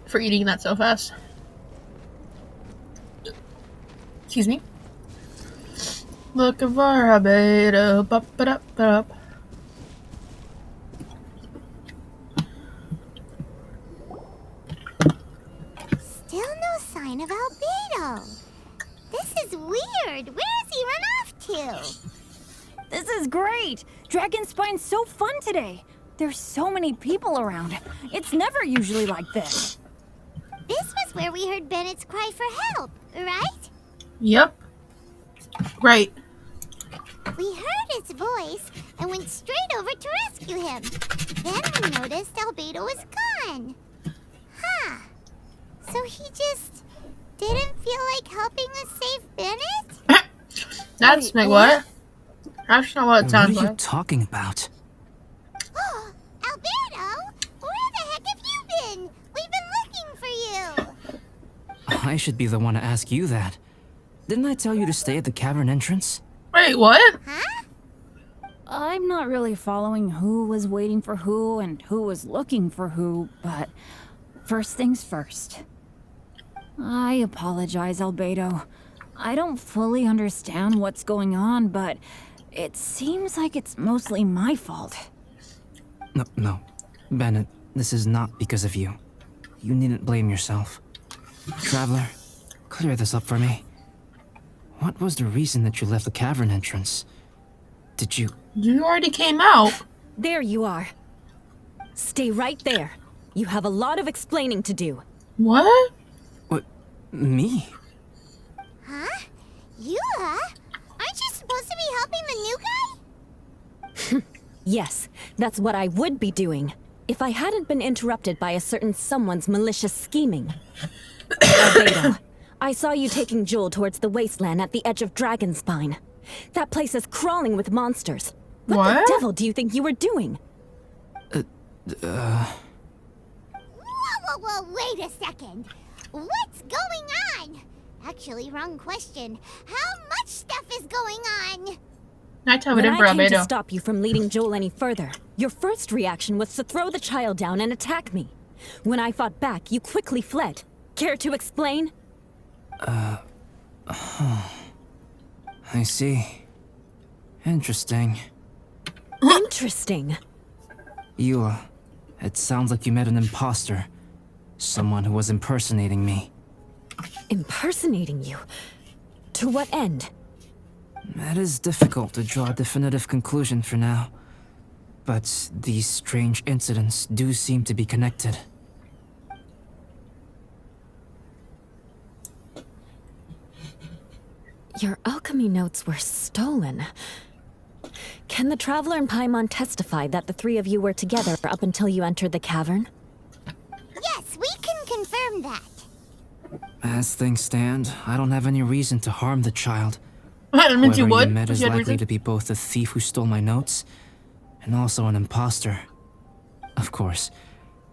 for eating that so fast. Excuse me. Looking for a beta. Up. Still no sign of Albedo. This is weird. Where has he run off to? This is great! Dragonspine's so fun today. There's so many people around. It's never usually like this. This was where we heard Bennett's cry for help, right? Yep. Right. We heard his voice and went straight over to rescue him. Then we noticed Albedo was gone. Huh. So he just didn't feel like helping us save Bennett? That's Wait, what? That's not what it sounds What are you like. talking about? Oh, Albedo, where the heck have you been? We've been looking for you. I should be the one to ask you that. Didn't I tell you to stay at the cavern entrance? Wait, what? Huh? I'm not really following who was waiting for who and who was looking for who, but first things first. I apologize, Albedo. I don't fully understand what's going on, but it seems like it's mostly my fault. No. Bennett, this is not because of you. You needn't blame yourself. Traveler, clear this up for me. What was the reason that you left the cavern entrance? Did you... You already came out. There you are. Stay right there. You have a lot of explaining to do. What? What? Me? Huh? Eula? Aren't you supposed to be helping the new guy? Yes, that's what I would be doing, if I hadn't been interrupted by a certain someone's malicious scheming. Albedo, I saw you taking Jewel towards the wasteland at the edge of Dragonspine. That place is crawling with monsters. What the devil do you think you were doing? Whoa, wait a second. What's going on? Actually, wrong question. How much stuff is going on? Nighttime When in I came to Albedo. stop you from leading Joel any further, your first reaction was to throw the child down and attack me. When I fought back, you quickly fled. Care to explain? I see. Interesting. Interesting. Eula, it sounds like you met an imposter. Someone who was impersonating me. Impersonating you? To what end? It is difficult to draw a definitive conclusion for now. But these strange incidents do seem to be connected. Your alchemy notes were stolen. Can the Traveler and Paimon testify that the three of you were together up until you entered the cavern? Yes, we can confirm that. As things stand, I don't have any reason to harm the child. It means you Whoever would. you met if is you had likely reason. to be both the thief who stole my notes, and also an imposter. Of course,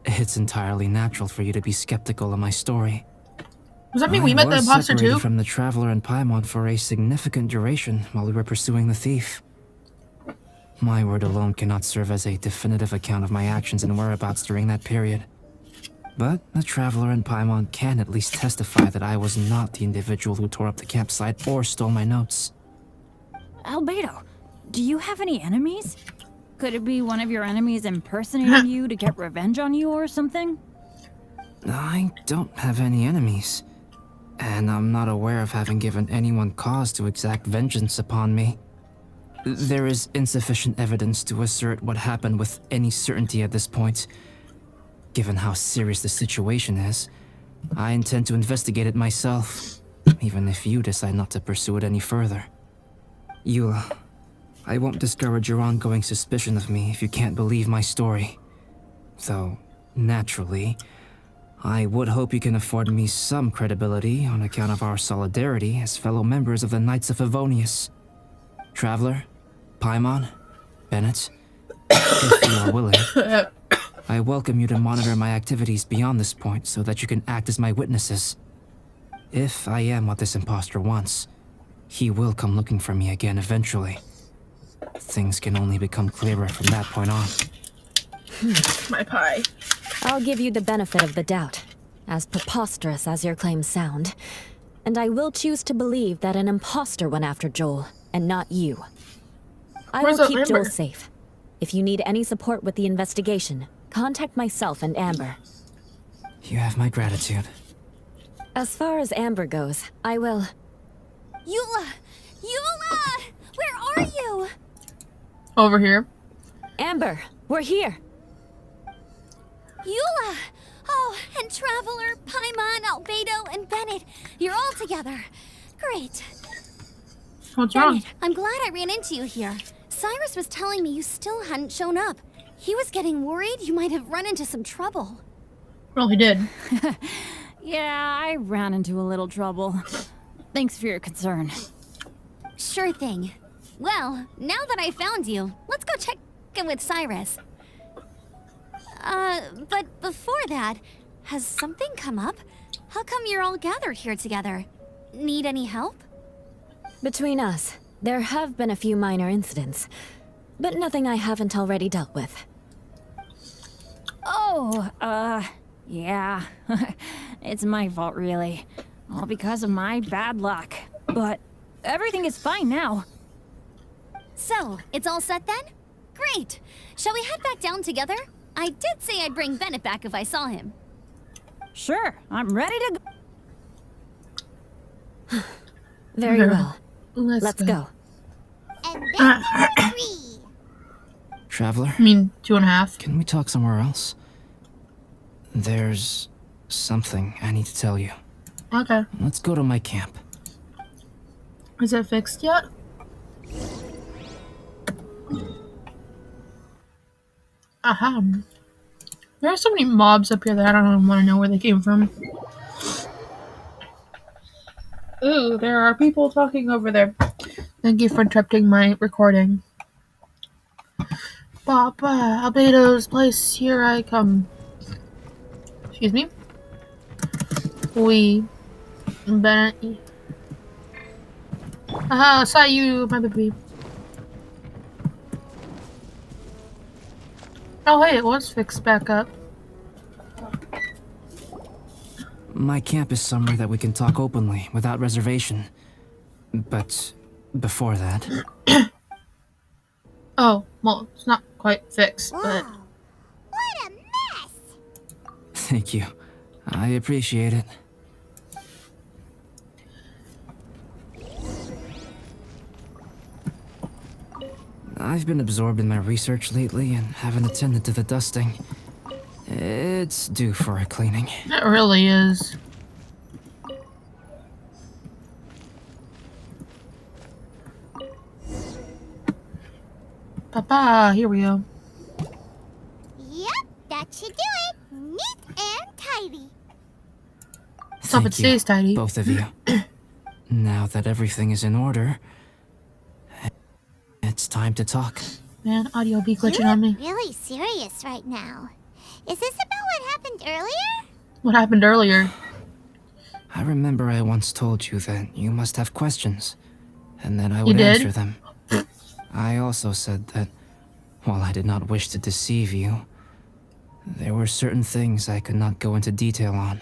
it's entirely natural for you to be skeptical of my story. Does that mean we met the was imposter separated too? from the Traveler and Paimon for a significant duration while we were pursuing the thief. My word alone cannot serve as a definitive account of my actions and whereabouts during that period. But the Traveler and Paimon can at least testify that I was not the individual who tore up the campsite or stole my notes. Albedo, do you have any enemies? Could it be one of your enemies impersonating you to get revenge on you or something? I don't have any enemies, and I'm not aware of having given anyone cause to exact vengeance upon me. There is insufficient evidence to assert what happened with any certainty at this point. Given how serious the situation is, I intend to investigate it myself, even if you decide not to pursue it any further. Eula, I won't discourage your ongoing suspicion of me if you can't believe my story. Though, naturally, I would hope you can afford me some credibility on account of our solidarity as fellow members of the Knights of Favonius. Traveler, Paimon, Bennett, if you are willing, I welcome you to monitor my activities beyond this point so that you can act as my witnesses. If I am what this imposter wants, he will come looking for me again eventually. Things can only become clearer from that point on. My pie. I'll give you the benefit of the doubt, as preposterous as your claims sound. And I will choose to believe that an imposter went after Joel, and not you. I Where's will that keep Amber? Joel safe. If you need any support with the investigation, contact myself and Amber. You have my gratitude. As far as Amber goes, I will... Eula! Eula! Where are you? Over here. Amber, we're here! Eula! Oh, and Traveler, Paimon, Albedo, and Bennett. You're all together. Great. What's wrong? Bennett, I'm glad I ran into you here. Cyrus was telling me you still hadn't shown up. He was getting worried you might have run into some trouble. Well, he did. Yeah, I ran into a little trouble. Thanks for your concern. Sure thing. Well, now that I found you, let's go check in with Cyrus. But before that, has something come up? How come you're all gathered here together? Need any help? Between us, there have been a few minor incidents, but nothing I haven't already dealt with. Oh, yeah. It's my fault, really. All because of my bad luck. But everything is fine now. So, it's all set then? Great! Shall we head back down together? I did say I'd bring Bennett back if I saw him. Sure, I'm ready to go. Very well. Let's go. And then 3. Traveler? I mean, 2.5. Can we talk somewhere else? There's something I need to tell you. Okay. Let's go to my camp. Is it fixed yet? Aha. There are so many mobs up here that I don't want to know where they came from. Ooh, there are people talking over there. Thank you for interrupting my recording. Papa, Albedo's place, here I come. Excuse me? We... Bennett... Aha, saw you, my baby. Oh, hey, it was fixed back up. My camp is somewhere that we can talk openly, without reservation. But before that... Oh, well, it's not quite fixed, Whoa. but... What a mess! Thank you. I appreciate it. I've been absorbed in my research lately and haven't attended to the dusting. It's due for a cleaning. It really is. Papa, here we go. Yep, that should do it. Neat and tidy. So it Thank you, stays tidy. both of you. Now that everything is in order, it's time to talk. Man, audio be You glitching on me. look really serious right now. Is this about what happened earlier? What happened earlier? I remember I once told you that you must have questions, and then I would did? answer them. I also said that, while I did not wish to deceive you, there were certain things I could not go into detail on.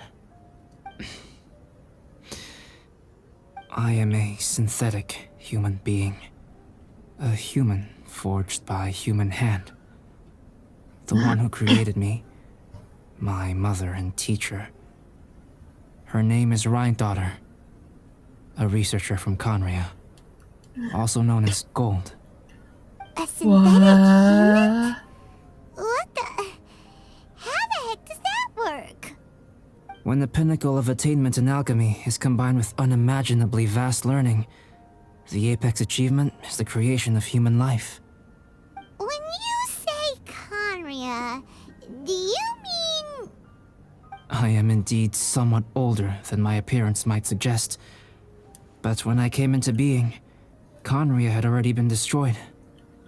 I am a synthetic human being. A human forged by human hand. The one who created me, my mother and teacher. Her name is Rhine-daughter, a researcher from Conria, also known as Gold. A synthetic human? What the... How the heck does that work? When the pinnacle of attainment in alchemy is combined with unimaginably vast learning, the apex achievement is the creation of human life. When you say Conria, do you mean... I am indeed somewhat older than my appearance might suggest. But when I came into being, Conria had already been destroyed.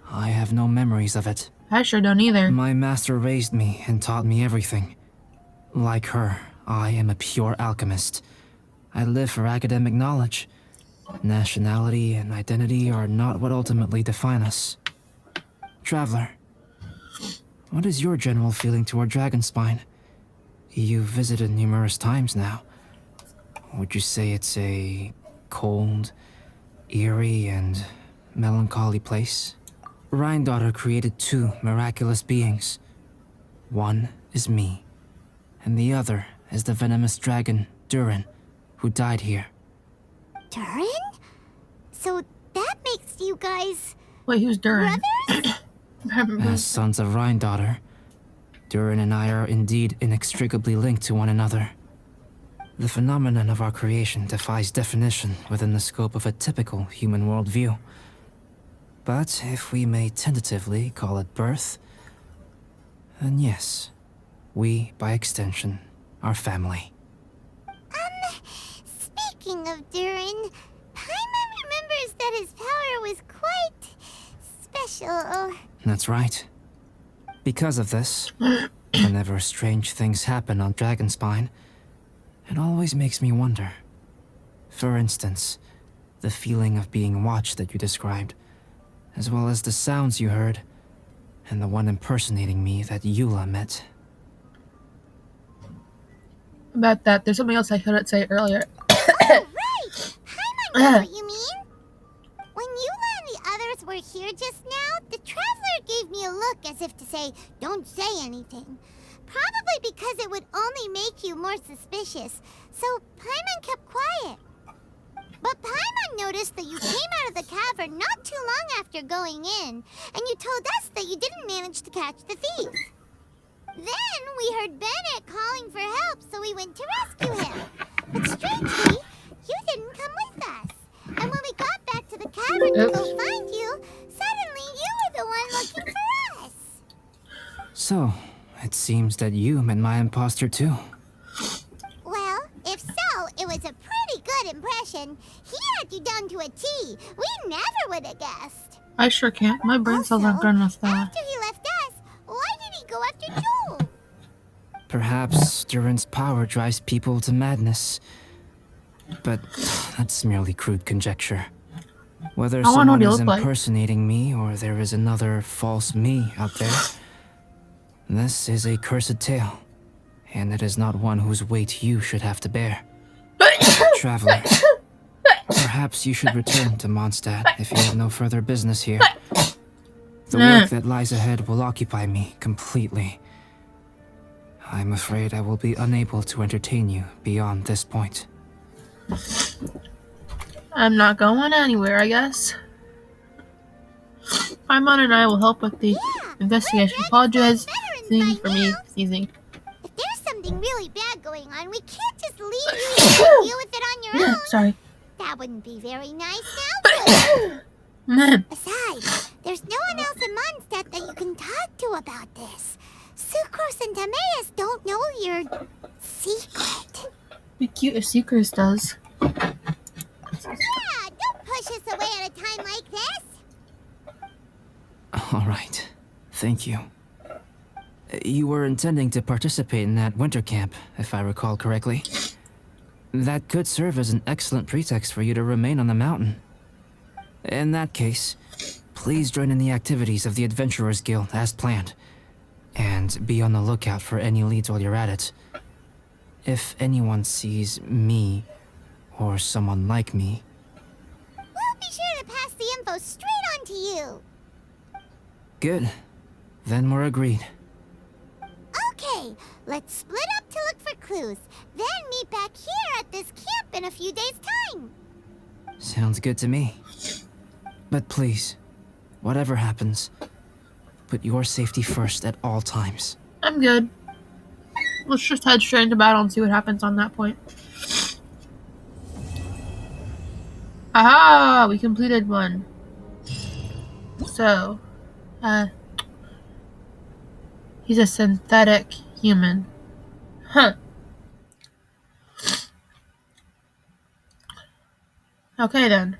I have no memories of it. I sure don't either. My master raised me and taught me everything. Like her, I am a pure alchemist. I live for academic knowledge. Nationality and identity are not what ultimately define us. Traveler, what is your general feeling toward Dragonspine? You've visited numerous times now. Would you say it's a cold, eerie, and melancholy place? Rhine-daughter created two miraculous beings. One is me, and the other is the venomous dragon, Durin, who died here. Durin? So that makes you guys... Wait, who's Durin? brothers? As sons of Rhine-daughter, Durin and I are indeed inextricably linked to one another. The phenomenon of our creation defies definition within the scope of a typical human worldview. But if we may tentatively call it birth, then yes, we, by extension, are family. Speaking of Durin, Paimon remembers that his power was quite special. That's right. Because of this, whenever strange things happen on Dragonspine, it always makes me wonder. For instance, the feeling of being watched that you described, as well as the sounds you heard, and the one impersonating me that Eula met. About that, there's something else I couldn't say earlier. Oh, right! Paimon knows what you mean. When Eula and the others were here just now, the Traveler gave me a look as if to say, don't say anything. Probably because it would only make you more suspicious, so Paimon kept quiet. But Paimon noticed that you came out of the cavern not too long after going in, and you told us that you didn't manage to catch the thief. Then we heard Bennett calling for help, so we went to rescue him. But strangely, you didn't come with us. And when we got back to the cavern to go find you, suddenly you were the one looking for us. So, it seems that you met my imposter too. Well, if so, it was a pretty good impression. He had you down to a T. We never would have guessed. I sure can't. My brain cells aren't good enough for that. After he left us, why did he go after Joel? Perhaps Durin's power drives people to madness. But that's merely crude conjecture. Whether someone is impersonating me or there is another false me out there, this is a cursed tale, and it is not one whose weight you should have to bear. Traveler, perhaps you should return to Mondstadt if you have no further business here. The work that lies ahead will occupy me completely. I'm afraid I will be unable to entertain you beyond this point. I'm not going anywhere, I guess. Paimon and I will help with the investigation. Apologize for me sneezing. If there's something really bad going on, we can't just leave you to deal with it on your own. Sorry. That wouldn't be very nice now, would it? Besides, there's no one else in Mondstadt that you can talk to about this. Sucrose and Timaeus don't know your secret. Be cute if Sucrose does. Yeah, don't push us away at a time like this. All right. Thank you. You were intending to participate in that winter camp, if I recall correctly. That could serve as an excellent pretext for you to remain on the mountain. In that case, please join in the activities of the Adventurers Guild as planned. And be on the lookout for any leads while you're at it. If anyone sees me, or someone like me, We'll be sure to pass the info straight on to you. good. Then we're agreed. Okay, let's split up to look for clues. Then meet back here at this camp in a few days' time. Sounds good to me. But please, whatever happens, put your safety first at all times. I'm good. Let's just head straight into battle and see what happens on that point. Aha! We completed one. So, he's a synthetic human. Huh. Okay then.